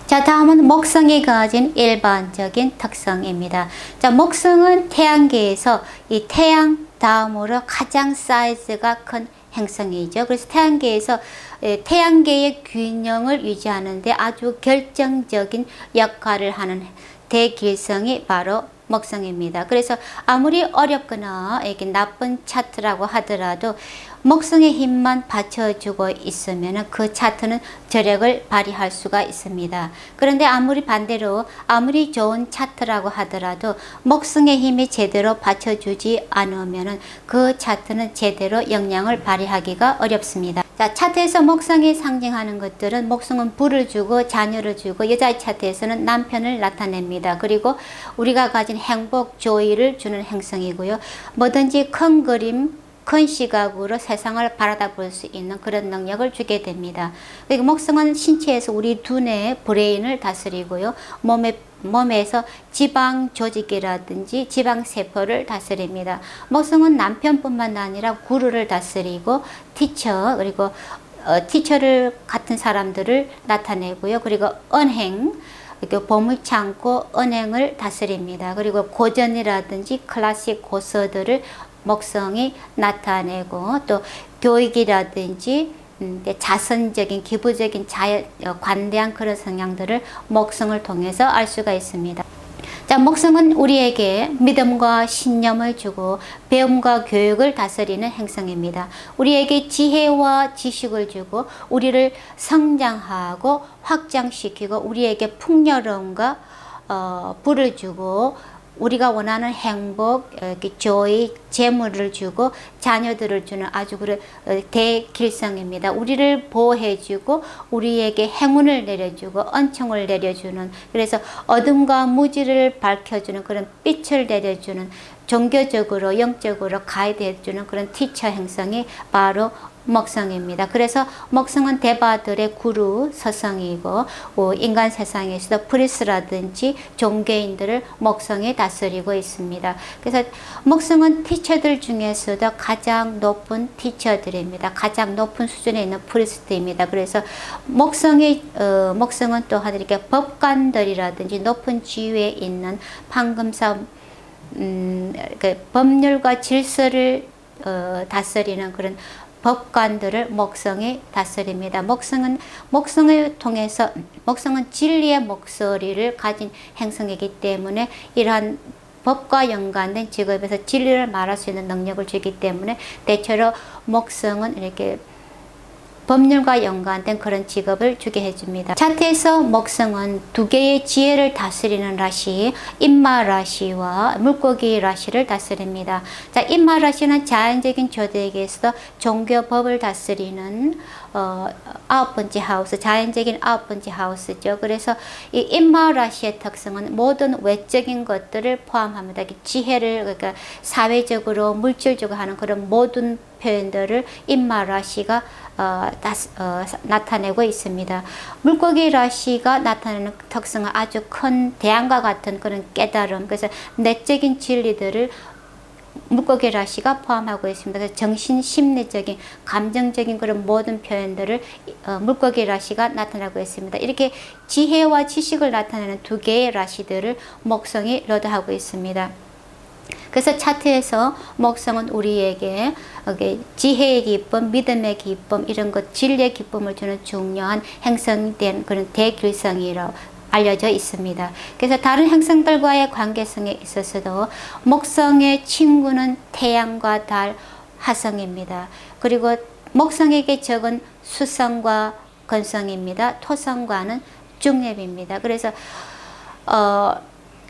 A: 자, 다음은 목성이 가진 일반적인 특성입니다. 자, 목성은 태양계에서 이 태양 다음으로 가장 사이즈가 큰 행성이죠. 그래서 태양계에서 태양계의 균형을 유지하는데 아주 결정적인 역할을 하는 대길성이 바로 목성입니다. 그래서 아무리 어렵거나 이렇게 나쁜 차트라고 하더라도 목성의 힘만 받쳐주고 있으면 그 차트는 저력을 발휘할 수가 있습니다. 그런데 아무리 반대로 아무리 좋은 차트라고 하더라도 목성의 힘이 제대로 받쳐주지 않으면 그 차트는 제대로 영향을 발휘하기가 어렵습니다. 자, 차트에서 목성이 상징하는 것들은 목성은 부를 주고 자녀를 주고 여자의 차트에서는 남편을 나타냅니다. 그리고 우리가 가진 행복, 조의를 주는 행성이고요. 뭐든지 큰 그림, 큰 시각으로 세상을 바라볼 수 있는 그런 능력을 주게 됩니다. 그리고 목성은 신체에서 우리 두뇌, 브레인을 다스리고요. 몸에서 지방 조직이라든지 지방 세포를 다스립니다. 목성은 남편뿐만 아니라 구루를 다스리고 티처, 그리고 티처를 같은 사람들을 나타내고요. 그리고 은행, 이렇게 보물창고, 은행을 다스립니다. 그리고 고전이라든지 클래식 고서들을 목성이 나타내고 또 교육이라든지 자선적인 기부적인 관대한 그런 성향들을 목성을 통해서 알 수가 있습니다. 자, 목성은 우리에게 믿음과 신념을 주고 배움과 교육을 다스리는 행성입니다. 우리에게 지혜와 지식을 주고 우리를 성장하고 확장시키고 우리에게 풍요로움과 부를 주고 우리가 원하는 행복, 이렇게 조의, 재물을 주고 자녀들을 주는 아주 대길성입니다. 우리를 보호해주고 우리에게 행운을 내려주고恩宠을 내려주는, 그래서 어둠과 무지를 밝혀주는 그런 빛을 내려주는, 종교적으로 영적으로 가이드해주는 그런 티처 행성이 바로 목성입니다. 그래서 목성은 대바들의 구루 서성이고 인간 세상에서도 프리스라든지 종교인들을 목성이 다스리고 있습니다. 그래서 목성은 티처들 중에서도 가장 높은 티처들입니다. 가장 높은 수준에 있는 프리스트입니다. 그래서 목성은 또한 이렇게 법관들이라든지 높은 지위에 있는 판검사, 그 법률과 질서를 다스리는 그런 법관들을 목성이 다스립니다. 목성을 통해서, 목성은 진리의 목소리를 가진 행성이기 때문에 이러한 법과 연관된 직업에서 진리를 말할 수 있는 능력을 주기 때문에 대체로 목성은 이렇게 법률과 연관된 그런 직업을 주게 해줍니다. 차트에서 목성은 두 개의 지혜를 다스리는 라시, 인마 라시와 물고기 라시를 다스립니다. 자, 인마 라시는 자연적인 조직에서 종교법을 다스리는 9번째 하우스, 자연적인 9번째 하우스죠. 그래서 이 인마 라시의 특성은 모든 외적인 것들을 포함합니다. 지혜를, 그러니까 사회적으로 물질적으로 하는 그런 모든 표현들을 인마 라시가 나타내고 있습니다. 물고기 라시가 나타내는 특성은 아주 큰 대안과 같은 그런 깨달음, 그래서 내적인 진리들을 물고기 라시가 포함하고 있습니다. 그래서 정신, 심리적인, 감정적인 그런 모든 표현들을 물고기 라시가 나타나고 있습니다. 이렇게 지혜와 지식을 나타내는 두 개의 라시들을 목성이 러드하고 있습니다. 그래서 차트에서 목성은 우리에게 지혜의 기쁨, 믿음의 기쁨, 이런 것, 진리의 기쁨을 주는 중요한 행성이 된 그런 대길성이라고 알려져 있습니다. 그래서 다른 행성들과의 관계성에 있어서도 목성의 친구는 태양과 달, 화성입니다. 그리고 목성에게 적은 수성과 금성입니다. 토성과는 중립입니다. 그래서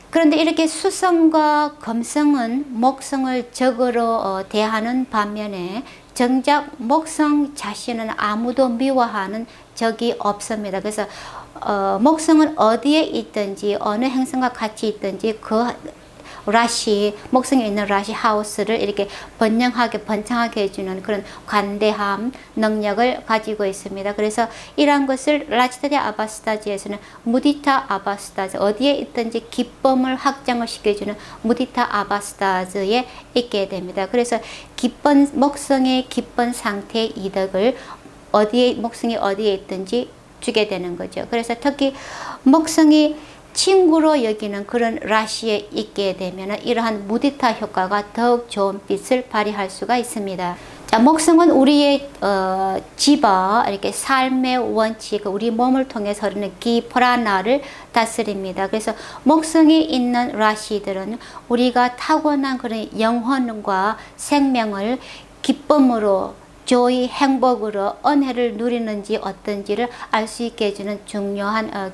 A: 그런데 이렇게 수성과 금성은 목성을 적으로 대하는 반면에 정작 목성 자신은 아무도 미워하는 적이 없습니다. 그래서 목성은 어디에 있든지 어느 행성과 같이 있든지 그 라시, 목성에 있는 라시 하우스를 이렇게 번창하게 해주는 그런 관대함, 능력을 가지고 있습니다. 그래서 이러한 것을 라치타데 아바스타즈에서는 무디타 아바스타즈, 어디에 있든지 기쁨을 확장을 시켜주는 무디타 아바스타즈에 있게 됩니다. 그래서 목성의 기쁜 상태의 이득을 목성이 어디에 있든지 주게 되는 거죠. 그래서 특히 목성이 친구로 여기는 그런 라시에 있게 되면 이러한 무디타 효과가 더욱 좋은 빛을 발휘할 수가 있습니다. 자, 목성은 우리의 지바, 이렇게 삶의 원칙, 우리 몸을 통해서 흐르는 기, 프라나를 다스립니다. 그래서 목성이 있는 라시들은 우리가 타고난 그런 영혼과 생명을 기쁨으로, 조의, 행복으로 은혜를 누리는지 어떤지를 알 수 있게 해주는 중요한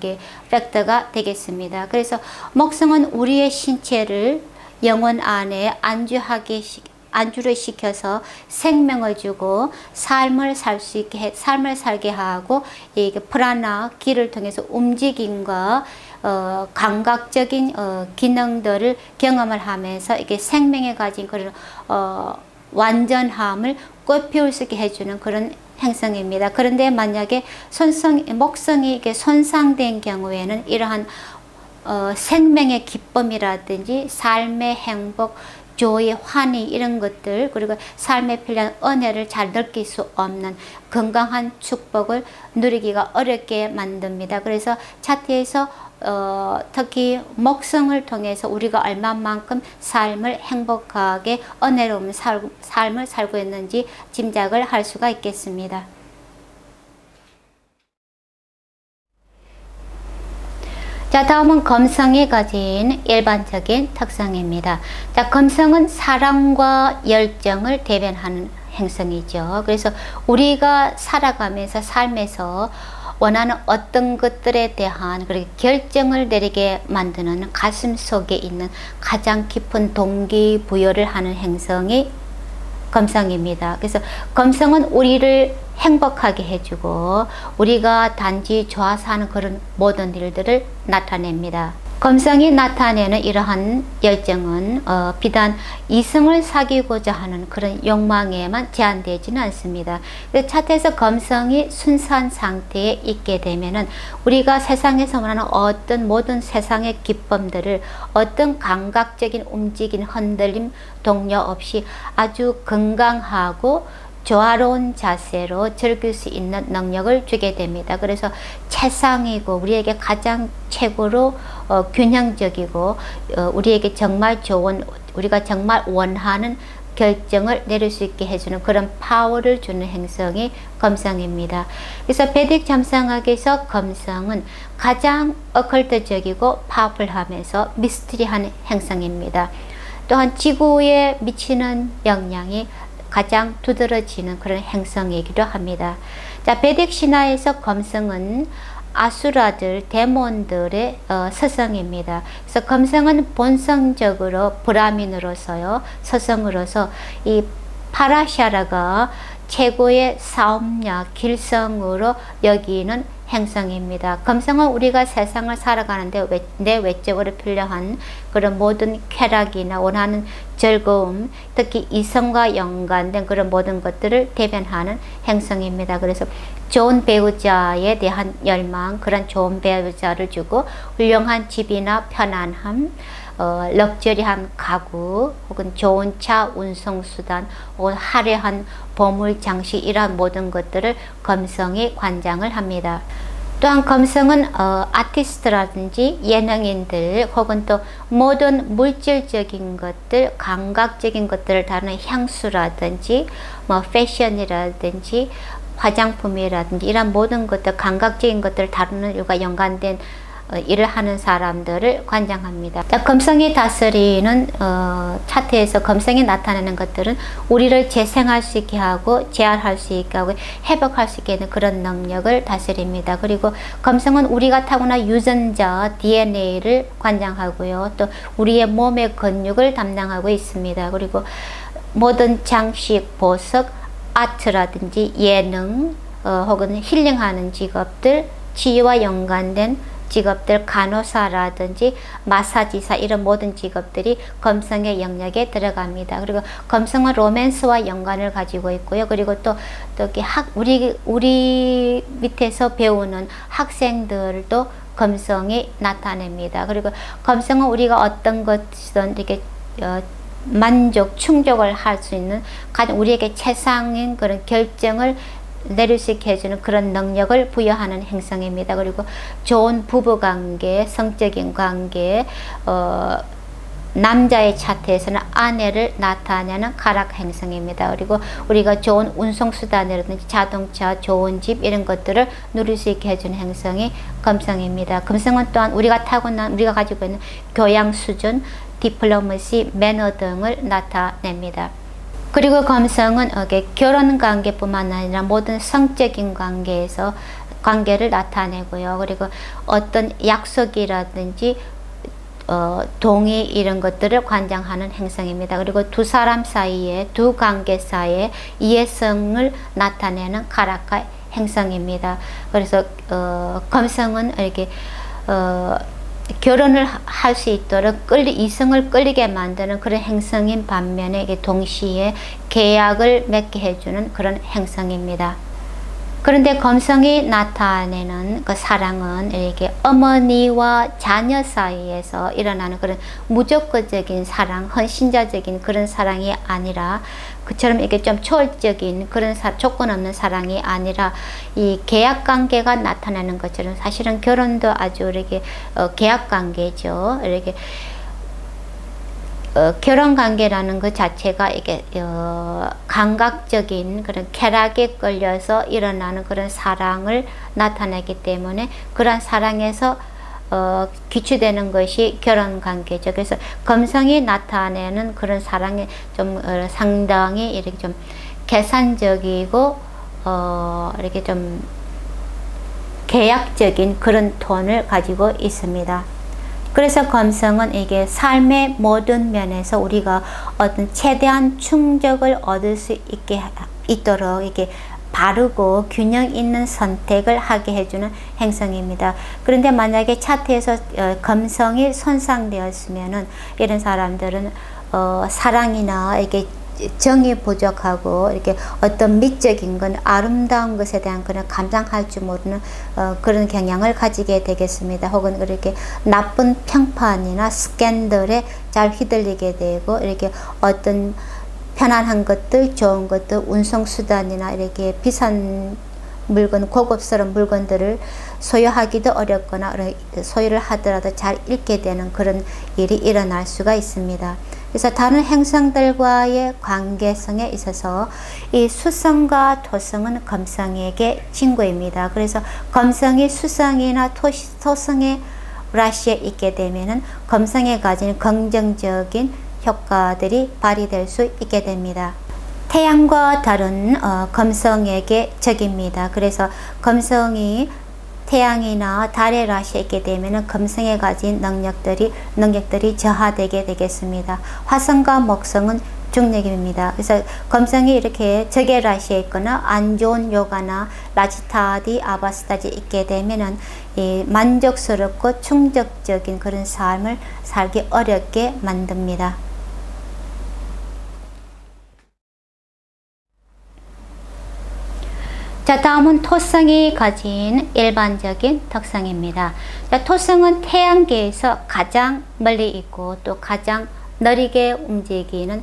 A: 팩터가 되겠습니다. 그래서 목성은 우리의 신체를 영혼 안에 안주를 시켜서 생명을 주고 삶을 살게 하고, 이게 프라나, 기를 통해서 움직임과 감각적인 기능들을 경험을 하면서 이게 생명에 가진 그런 완전함을 꽃피울 수 있게 해주는 그런 행성입니다. 그런데 만약에 목성이 이렇게 손상된 경우에는 이러한 생명의 기쁨이라든지 삶의 행복, 조의 환희, 이런 것들, 그리고 삶에 필요한 은혜를 잘 느낄 수 없는 건강한 축복을 누리기가 어렵게 만듭니다. 그래서 차트에서 특히 목성을 통해서 우리가 얼마만큼 삶을 행복하게 은혜로운 삶을 살고 있는지 짐작을 할 수가 있겠습니다. 자, 다음은 금성이 가진 일반적인 특성입니다. 자, 금성은 사랑과 열정을 대변하는 행성이죠. 그래서 우리가 살아가면서 삶에서 원하는 어떤 것들에 대한 그렇게 결정을 내리게 만드는 가슴 속에 있는 가장 깊은 동기부여를 하는 행성이 금성입니다. 그래서 금성은 우리를 행복하게 해주고 우리가 단지 좋아서 하는 그런 모든 일들을 나타냅니다. 금성이 나타내는 이러한 열정은 비단 이성을 사귀고자 하는 그런 욕망에만 제한되지는 않습니다. 차트에서 금성이 순수한 상태에 있게 되면은 우리가 세상에서 원하는 어떤 모든 세상의 기쁨들을 어떤 감각적인 움직임, 흔들림, 동요 없이 아주 건강하고 조화로운 자세로 즐길 수 있는 능력을 주게 됩니다. 그래서 최상이고 우리에게 가장 최고로 균형적이고 우리에게 정말 좋은, 우리가 정말 원하는 결정을 내릴 수 있게 해주는 그런 파워를 주는 행성이 금성입니다. 그래서 베딕 점성학에서 금성은 가장 어컬트적이고 파워풀하면서 미스터리한 행성입니다. 또한 지구에 미치는 영향이 가장 두드러지는 그런 행성이기도 합니다. 자, 베딕 신화에서 금성은 아수라들, 데몬들의 서성입니다. 그래서 금성은 본성적으로 브라민으로서요, 서성으로서 이 파라샤라가 최고의 사업력, 길성으로 여기는 행성입니다. 금성은 우리가 세상을 살아가는데 내 외적으로 필요한 그런 모든 쾌락이나 원하는 즐거움, 특히 이성과 연관된 그런 모든 것들을 대변하는 행성입니다. 그래서 좋은 배우자에 대한 열망, 그런 좋은 배우자를 주고 훌륭한 집이나 편안함, 럭셔리한 가구 혹은 좋은 차 운송수단 혹은 화려한 보물 장식 이러한 모든 것들을 금성이 관장을 합니다. 또한 금성은 아티스트라든지 예능인들 혹은 또 모든 물질적인 것들, 감각적인 것들을 다루는 향수라든지 뭐 패션이라든지 화장품이라든지 이런 모든 것들, 감각적인 것들을 다루는 일과 연관된 일을 하는 사람들을 관장합니다. 금성이 다스리는 차트에서 금성이 나타나는 것들은 우리를 재생할 수 있게 하고 재활할 수 있게 하고 회복할 수 있게 하는 그런 능력을 다스립니다. 그리고 금성은 우리가 타고난 유전자 DNA를 관장하고요. 또 우리의 몸의 근육을 담당하고 있습니다. 그리고 모든 장식, 보석, 아트라든지 예능 혹은 힐링하는 직업들, 치유와 연관된 직업들, 간호사라든지 마사지사 이런 모든 직업들이 금성의 영역에 들어갑니다. 그리고 금성은 로맨스와 연관을 가지고 있고요. 그리고 또 우리 밑에서 배우는 학생들도 금성이 나타냅니다. 그리고 금성은 우리가 어떤 것이든 이렇게 만족, 충족을 할 수 있는 가장 우리에게 최상인 그런 결정을 내릴 수 있게 해주는 그런 능력을 부여하는 행성입니다. 그리고 좋은 부부관계, 성적인 관계, 남자의 차트에서는 아내를 나타내는 가락 행성입니다. 그리고 우리가 좋은 운송수단이라든지 자동차, 좋은 집 이런 것들을 누릴 수 있게 해주는 행성이 금성입니다. 금성은 또한 우리가 가지고 있는 교양 수준, 디플로머시, 매너 등을 나타냅니다. 그리고 금성은 결혼 관계뿐만 아니라 모든 성적인 관계를 나타내고요. 그리고 어떤 약속이라든지 동의 이런 것들을 관장하는 행성입니다. 그리고 두 사람 사이에, 두 관계 사이에 이해성을 나타내는 가라카 행성입니다. 그래서 금성은 이렇게 결혼을 할 수 있도록 이성을 끌리게 만드는 그런 행성인 반면에 동시에 계약을 맺게 해주는 그런 행성입니다. 그런데 금성이 나타내는 그 사랑은 이렇게 어머니와 자녀 사이에서 일어나는 그런 무조건적인 사랑, 헌신자적인 그런 사랑이 아니라 그처럼 이렇게 좀 초월적인 그런 조건 없는 사랑이 아니라 이 계약 관계가 나타나는 것처럼 사실은 결혼도 아주 이렇게 계약 관계죠. 이렇게 결혼 관계라는 것 자체가 이게 감각적인 그런 쾌락에 끌려서 일어나는 그런 사랑을 나타내기 때문에 그런 사랑에서 기초되는 것이 결혼 관계죠. 그래서 금성이 나타내는 그런 사랑이 좀 상당히 이렇게 좀 계산적이고 이렇게 좀 계약적인 그런 톤을 가지고 있습니다. 그래서 검성은 이게 삶의 모든 면에서 우리가 어떤 최대한 충족을 얻을 수 있도록 이게 바르고 균형 있는 선택을 하게 해주는 행성입니다. 그런데 만약에 차트에서 검성이 손상되었으면은 이런 사람들은 사랑이나 이게 정이 부족하고 이렇게 어떤 미적인 건 아름다운 것에 대한 그런 감상할 줄 모르는 그런 경향을 가지게 되겠습니다. 혹은 그렇게 나쁜 평판이나 스캔들에 잘 휘둘리게 되고 이렇게 어떤 편안한 것들, 좋은 것들, 운송수단이나 이렇게 비싼 물건, 고급스러운 물건들을 소유하기도 어렵거나 소유를 하더라도 잘 잃게 되는 그런 일이 일어날 수가 있습니다. 그래서 다른 행성들과의 관계성에 있어서 이 수성과 토성은 검성에게 친구입니다. 그래서 검성이 수성이나 토성의 라시에 있게 되면은 검성에 가진 긍정적인 효과들이 발휘될 수 있게 됩니다. 태양과 달은 검성에게 적입니다. 그래서 검성이 태양이나 달의 라시에 있게 되면 검성에 가진 능력들이 저하되게 되겠습니다. 화성과 목성은 중력입니다. 그래서 검성이 이렇게 적의 라시에 있거나 안 좋은 요가나 라지타디 아바스타지 있게 되면은 만족스럽고 충족적인 그런 삶을 살기 어렵게 만듭니다. 자, 다음은 토성이 가진 일반적인 특성입니다. 자, 토성은 태양계에서 가장 멀리 있고 또 가장 느리게 움직이는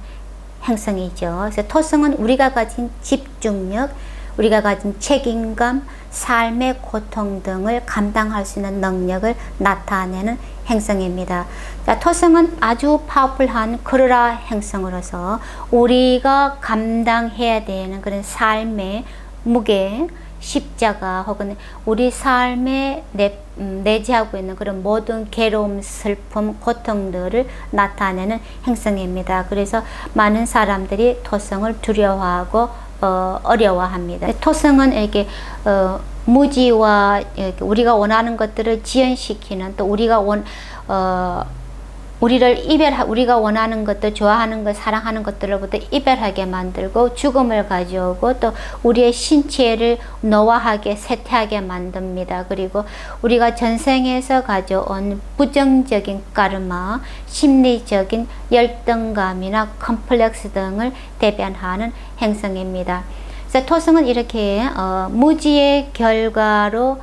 A: 행성이죠. 그래서 토성은 우리가 가진 집중력, 우리가 가진 책임감, 삶의 고통 등을 감당할 수 있는 능력을 나타내는 행성입니다. 자, 토성은 아주 파워풀한 크루라 행성으로서 우리가 감당해야 되는 그런 삶의 무게, 십자가 혹은 우리 삶에 내재하고 있는 그런 모든 괴로움, 슬픔, 고통들을 나타내는 행성입니다. 그래서 많은 사람들이 토성을 두려워하고 어려워합니다. 토성은 이렇게 무지와 이렇게 우리가 원하는 것들을 지연시키는 또 우리가 원하는 것들, 좋아하는 것, 사랑하는 것들로부터 이별하게 만들고 죽음을 가져오고 또 우리의 신체를 노화하게, 쇠퇴하게 만듭니다. 그리고 우리가 전생에서 가져온 부정적인 카르마, 심리적인 열등감이나 컴플렉스 등을 대변하는 행성입니다. 그래서 토성은 이렇게 무지의 결과로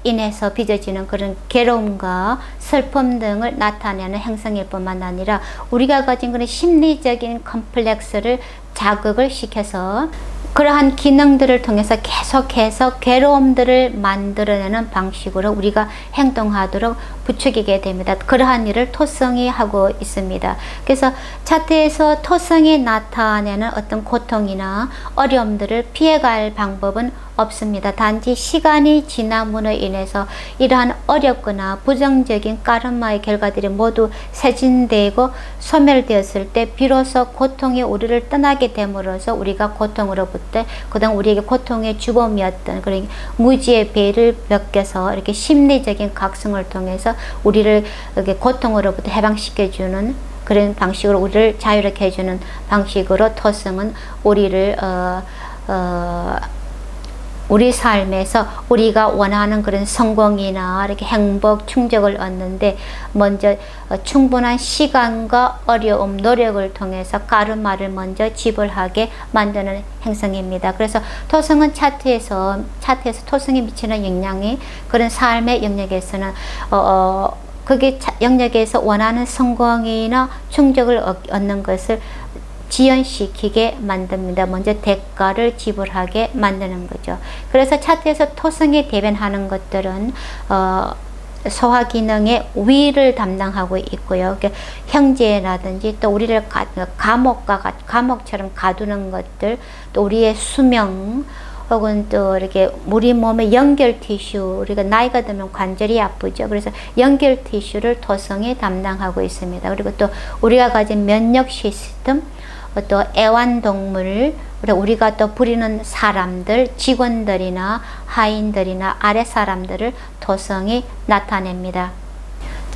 A: 인해서 빚어지는 그런 괴로움과 슬픔 등을 나타내는 행성일 뿐만 아니라 우리가 가진 그런 심리적인 컴플렉스를 자극을 시켜서 그러한 기능들을 통해서 계속해서 괴로움들을 만들어내는 방식으로 우리가 행동하도록 부추기게 됩니다. 그러한 일을 토성이 하고 있습니다. 그래서 차트에서 토성이 나타내는 어떤 고통이나 어려움들을 피해갈 방법은 없습니다. 단지 시간이 지남으로 인해서 이러한 어렵거나 부정적인 카르마의 결과들이 모두 세진되고 소멸되었을 때 비로소 고통이 우리를 떠나게 됨으로써 우리가 고통으로부터 그동안 우리에게 고통의 주범이었던 그런 무지의 배를 벗겨서 이렇게 심리적인 각성을 통해서 우리를 이렇게 고통으로부터 해방시켜주는 그런 방식으로 우리를 자유롭게 해주는 방식으로 토성은 우리를 우리 삶에서 우리가 원하는 그런 성공이나 이렇게 행복, 충족을 얻는데 먼저 충분한 시간과 어려움, 노력을 통해서 카르마를 먼저 지불하게 만드는 행성입니다. 그래서 토성은 차트에서 토성이 미치는 영향이 그런 삶의 영역에서는 그게 영역에서 원하는 성공이나 충족을 얻는 것을 지연시키게 만듭니다. 먼저 대가를 지불하게 만드는 거죠. 그래서 차트에서 토성이 대변하는 것들은 소화기능의 위를 담당하고 있고요. 형제라든지 또 우리를 감옥처럼 가두는 것들, 또 우리의 수명, 혹은 또 이렇게 우리 몸의 연결 티슈, 우리가 나이가 들면 관절이 아프죠. 그래서 연결 티슈를 토성이 담당하고 있습니다. 그리고 또 우리가 가진 면역 시스템, 또 애완동물, 우리가 또 부리는 사람들, 직원들이나 하인들이나 아래 사람들을 토성이 나타냅니다.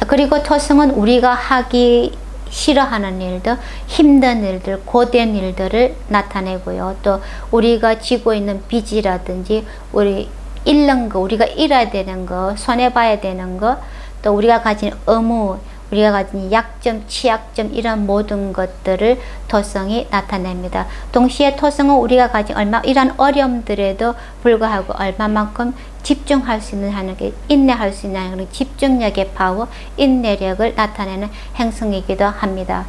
A: 그리고 토성은 우리가 하기 싫어하는 일들, 힘든 일들, 고된 일들을 나타내고요. 또 우리가 지고 있는 빚이라든지 우리 잃는 거, 우리가 잃어야 되는 거, 손해봐야 되는 거, 또 우리가 가진 의무, 우리가 가진 약점, 취약점 이런 모든 것들을 토성이 나타냅니다. 동시에 토성은 우리가 가진 이런 어려움들에도 불구하고 얼마만큼 집중할 수 있는 하는 게 인내할 수 있는 그런 집중력의 파워, 인내력을 나타내는 행성이기도 합니다.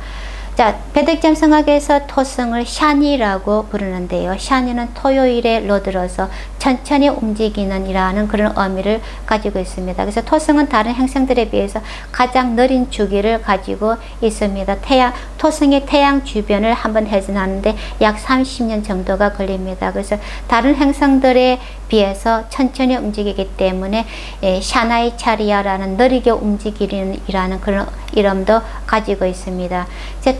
A: 자, 베드점 성학에서 토성을 샤니라고 부르는데요. 샤니는 토요일에 들어서 천천히 움직이는 이라는 그런 의미를 가지고 있습니다. 그래서 토성은 다른 행성들에 비해서 가장 느린 주기를 가지고 있습니다. 토성이 태양 주변을 한번 회전하는데 약 30년 정도가 걸립니다. 그래서 다른 행성들에 비해서 천천히 움직이기 때문에 샤나이 차리아라는 느리게 움직이는 이라는 그런 이름도 가지고 있습니다. 이제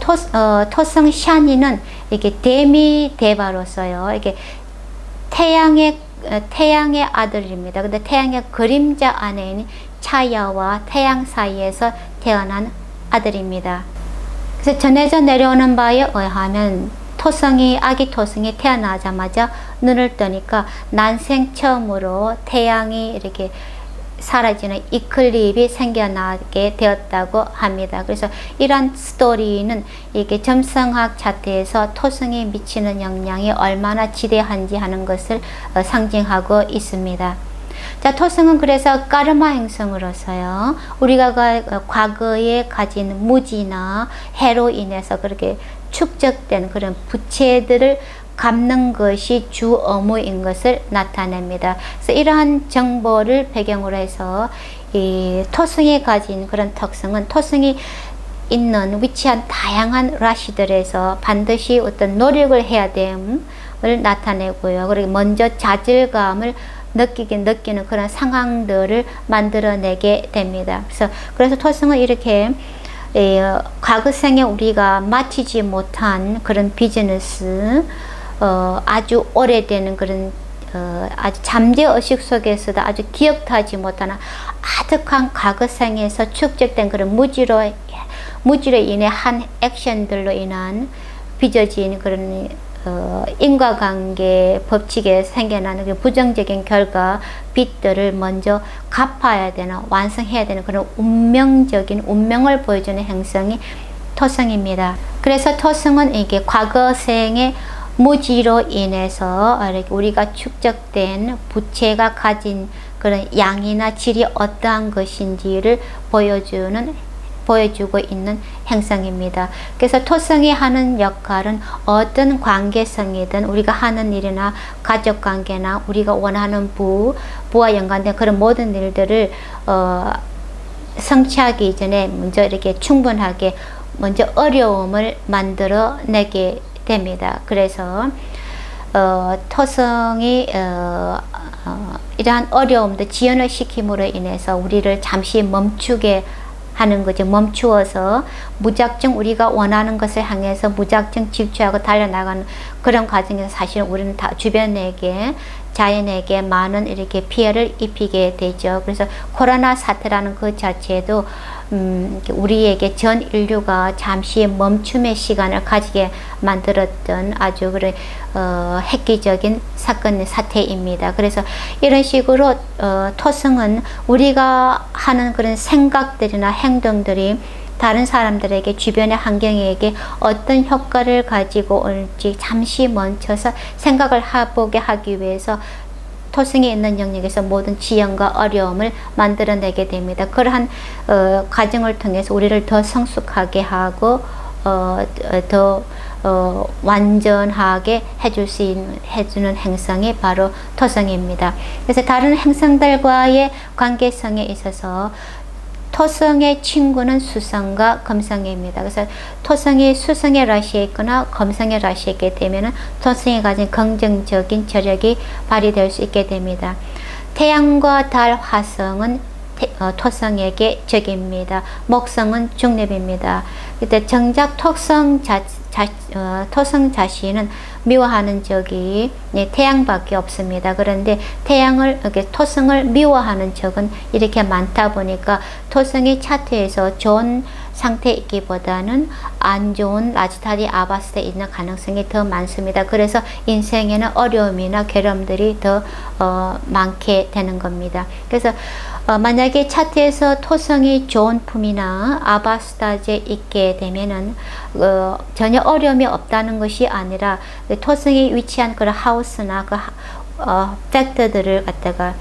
A: 토성 샤니는 이렇게 데미데바로서요. 이게 태양의 아들입니다. 근데 태양의 그림자 안에 있는 차야와 태양 사이에서 태어난 아들입니다. 그래서 전해져 내려오는 바에 의하면 아기 토성이 태어나자마자 눈을 뜨니까 난생 처음으로 태양이 이렇게 사라지는 이클립이 생겨나게 되었다고 합니다. 그래서 이런 스토리는 이게 점성학 자체에서 토성이 미치는 영향이 얼마나 지대한지 하는 것을 상징하고 있습니다. 자, 토성은 그래서 까르마 행성으로서요, 우리가 과거에 가진 무지나 해로 인해서 그렇게 축적된 그런 부채들을 갚는 것이 주 업무인 것을 나타냅니다. 그래서 이러한 정보를 배경으로 해서 이 토성이 가진 그런 특성은 토성이 위치한 다양한 라시들에서 반드시 어떤 노력을 해야 됨을 나타내고요. 그리고 먼저 좌절감을 느끼는 그런 상황들을 만들어내게 됩니다. 그래서 토성은 이렇게 과거 생에 우리가 마치지 못한 그런 비즈니스, 아주 오래되는 그런 아주 잠재의식 속에서도 아주 기억도 하지 못하는 아득한 과거 생에서 축적된 그런 무지로 인해 한 액션들로 인한 빚어진 그런 인과관계 법칙에 생겨나는 그 부정적인 결과 빚들을 먼저 갚아야 되나 완성해야 되는 그런 운명을 보여주는 행성이 토성입니다. 그래서 토성은 이게 과거생의 무지로 인해서 우리가 축적된 부채가 가진 그런 양이나 질이 어떠한 것인지를 보여주고 있는 행성입니다. 그래서 토성이 하는 역할은 어떤 관계성이든 우리가 하는 일이나 가족 관계나 우리가 원하는 부와 연관된 그런 모든 일들을 성취하기 이전에 먼저 이렇게 충분하게 먼저 어려움을 만들어내게 됩니다. 그래서 토성이 이러한 어려움들 지연을 시킴으로 인해서 우리를 잠시 멈추게 하는 거죠. 멈추어서 무작정 우리가 원하는 것을 향해서 무작정 질주하고 달려나가는 그런 과정에서 사실 우리는 다 주변에게 자연에게 많은 이렇게 피해를 입히게 되죠. 그래서 코로나 사태라는 그 자체도 우리에게 전 인류가 잠시 멈춤의 시간을 가지게 만들었던 아주 획기적인 사태입니다. 그래서 이런 식으로 토성은 우리가 하는 그런 생각들이나 행동들이 다른 사람들에게 주변의 환경에게 어떤 효과를 가지고 올지 잠시 멈춰서 생각을 해보게 하기 위해서 토성에 있는 영역에서 모든 지연과 어려움을 만들어내게 됩니다. 그러한 과정을 통해서 우리를 더 성숙하게 하고 더 완전하게 해주는 행성이 바로 토성입니다. 그래서 다른 행성들과의 관계성에 있어서 토성의 친구는 수성과 금성입니다. 그래서 토성이 수성의 라시에 있거나 금성의 라시에 있게 되면 토성이 가진 긍정적인 저력이 발휘될 수 있게 됩니다. 태양과 달, 화성은 토성에게 적입니다. 목성은 중립입니다. 그때 정작 토성 자신은 미워하는 적이 태양밖에 없습니다. 그런데 토성을 미워하는 적은 이렇게 많다 보니까 토성이 차트에서 좋은 상태이기보다는 안 좋은 라지타디 아바스에 있는 가능성이 더 많습니다. 그래서 인생에는 어려움이나 괴로움들이 더 많게 되는 겁니다. 그래서 만약에 차트에서 토성이 좋은 품이나 아바스타즈에 있게 되면은 전혀 어려움이 없다는 것이 아니라 토성이 위치한 그런 하우스나 팩터들을 갖다가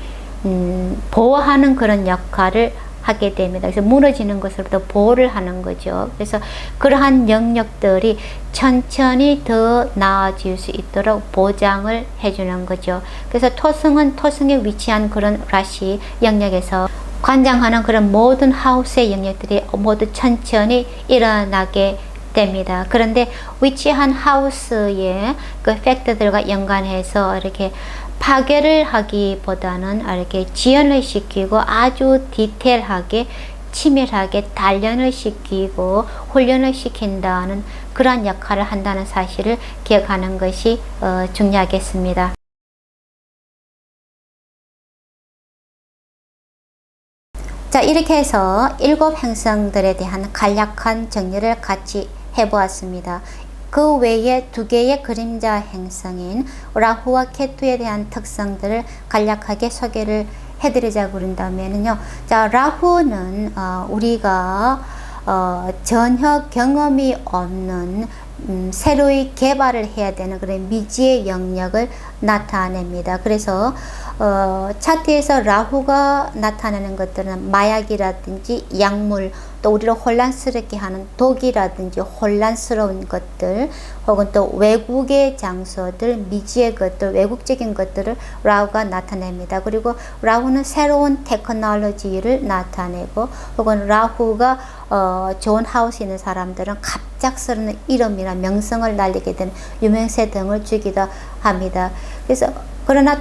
A: 보호하는 그런 역할을 하게 됩니다. 그래서 무너지는 것으로부터 보호를 하는 거죠. 그래서 그러한 영역들이 천천히 더 나아질 수 있도록 보장을 해주는 거죠. 그래서 토성은 토성에 위치한 그런 라시 영역에서 관장하는 그런 모든 하우스의 영역들이 모두 천천히 일어나게 됩니다. 그런데 위치한 하우스의 그 팩터들과 연관해서 이렇게 파괴를 하기보다는 이렇게 지연을 시키고 아주 디테일하게 치밀하게 단련을 시키고 훈련을 시킨다는 그런 역할을 한다는 사실을 기억하는 것이 중요하겠습니다. 자, 이렇게 해서 7 행성들에 대한 간략한 정리를 같이 해보았습니다. 그 외에 2개의 그림자 행성인 라후와 케투에 대한 특성들을 간략하게 소개를 해드리자고 그런다면요. 자, 라후는 우리가 전혀 경험이 없는 새로이 개발을 해야 되는 그런 미지의 영역을 나타냅니다. 그래서 차트에서 라후가 나타나는 것들은 마약이라든지 약물, 또 우리를 혼란스럽게 하는 독이라든지 혼란스러운 것들, 혹은 또 외국의 장소들, 미지의 것들, 외국적인 것들을 라후가 나타냅니다. 그리고 라후는 새로운 테크놀로지를 나타내고, 혹은 라후가 좋은 하우스에 있는 사람들은 갑작스러운 이름이나 명성을 날리게 된 유명세 등을 주기도 합니다. 그래서 그러나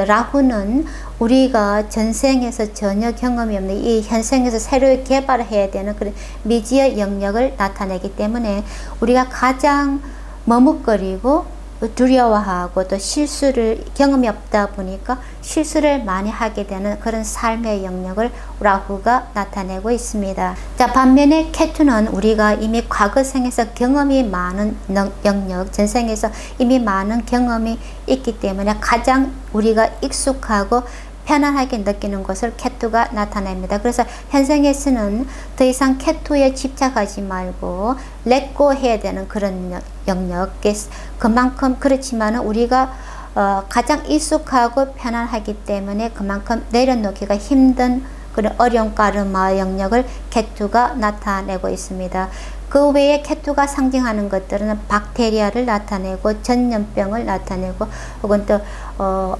A: 라후는 우리가 전생에서 전혀 경험이 없는 이 현생에서 새로 개발해야 되는 그런 미지의 영역을 나타내기 때문에 우리가 가장 머뭇거리고 두려워하고 또 실수를 경험이 없다 보니까 실수를 많이 하게 되는 그런 삶의 영역을 라후가 나타내고 있습니다. 자, 반면에 케투는 우리가 이미 과거생에서 경험이 많은 영역, 전생에서 이미 많은 경험이 있기 때문에 가장 우리가 익숙하고 편안하게 느끼는 것을 케투가 나타냅니다. 그래서 현생에서는 더 이상 케투에 집착하지 말고 렛고 해야 되는 그런 영역, 그만큼 그렇지만 우리가 가장 익숙하고 편안하기 때문에 그만큼 내려놓기가 힘든 그런 어려운 까르마 영역을 케투가 나타내고 있습니다. 그 외에 케투가 상징하는 것들은 박테리아를 나타내고 전염병을 나타내고 혹은 또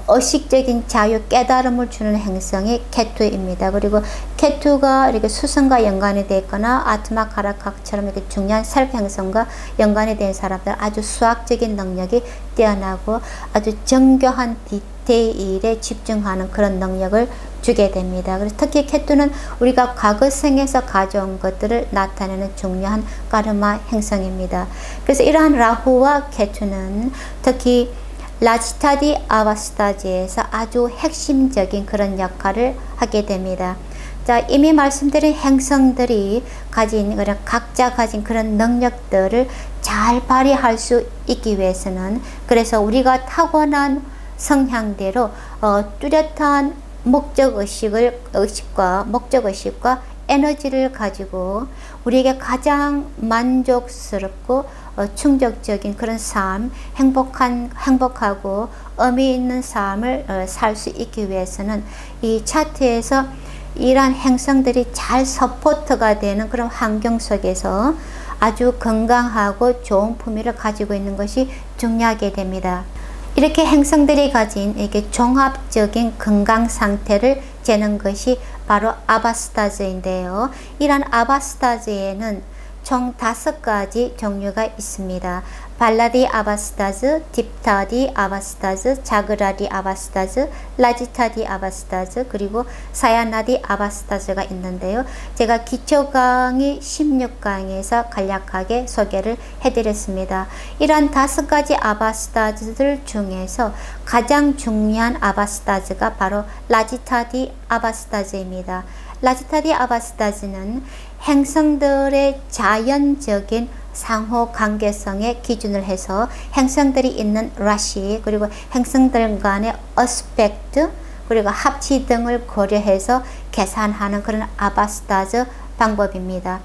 A: 의식적인 자유 깨달음을 주는 행성이 케투입니다. 그리고 케투가 이렇게 수성과 연관이 되어 있거나 아트마 카라카처럼 이렇게 중요한 셀프 행성과 연관이 된 사람들 아주 수학적인 능력이 뛰어나고 아주 정교한 디테일에 집중하는 그런 능력을 주게 됩니다. 그래서 특히 케투는 우리가 과거생에서 가져온 것들을 나타내는 중요한 까르마 행성입니다. 그래서 이러한 라후와 케투는 특히 라지타디 아바스타지에서 아주 핵심적인 그런 역할을 하게 됩니다. 자, 이미 말씀드린 행성들이 각자 가진 그런 능력들을 잘 발휘할 수 있기 위해서는 그래서 우리가 타고난 성향대로 뚜렷한 목적의식과 에너지를 가지고 우리에게 가장 만족스럽고 충족적인 그런 삶, 행복하고 의미 있는 삶을 살 수 있기 위해서는 이 차트에서 이러한 행성들이 잘 서포트가 되는 그런 환경 속에서 아주 건강하고 좋은 품위를 가지고 있는 것이 중요하게 됩니다. 이렇게 행성들이 가진 이렇게 종합적인 건강 상태를 재는 것이 바로 아바스타즈인데요. 이런 아바스타즈에는 총 5가지 종류가 있습니다. 발라디 아바스타즈, 딥타디 아바스타즈, 자그라디 아바스타즈, 라지타디 아바스타즈, 그리고 사야나디 아바스타즈가 있는데요. 제가 기초 강의 16강에서 간략하게 소개를 해드렸습니다. 이런 5가지 아바스타즈들 중에서 가장 중요한 아바스타즈가 바로 라지타디 아바스타즈입니다. 라지타디 아바스타즈는 행성들의 자연적인 상호 관계성에 기준을 해서 행성들이 있는 라시 그리고 행성들 간의 어스펙트 그리고 합치 등을 고려해서 계산하는 그런 아바스타즈 방법입니다.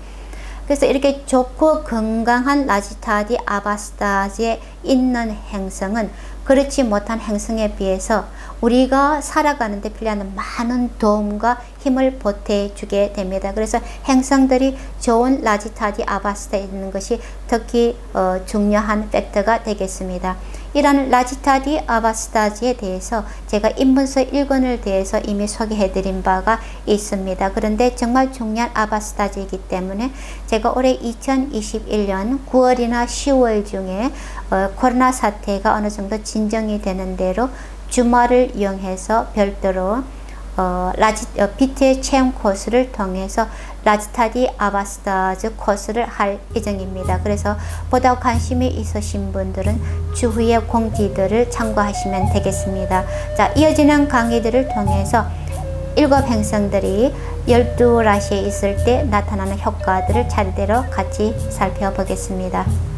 A: 그래서 이렇게 좋고 건강한 라지타디 아바스타즈에 있는 행성은 그렇지 못한 행성에 비해서 우리가 살아가는데 필요한 많은 도움과 힘을 보태주게 됩니다. 그래서 행성들이 좋은 라지타디 아바스타에 있는 것이 특히 중요한 팩터가 되겠습니다. 이런 라지타디 아바스타즈에 대해서 제가 인문서 1권을 대해서 이미 소개해드린 바가 있습니다. 그런데 정말 중요한 아바스타즈이기 때문에 제가 올해 2021년 9월이나 10월 중에 코로나 사태가 어느 정도 진정이 되는 대로 주말을 이용해서 별도로 BTS 체험 코스를 통해서 라지타디 아바스타즈 코스를 할 예정입니다. 그래서 보다 관심이 있으신 분들은 추후에 공지들을 참고하시면 되겠습니다. 자, 이어지는 강의들을 통해서 7 행성들이 12라시에 있을 때 나타나는 효과들을 차례대로 같이 살펴보겠습니다.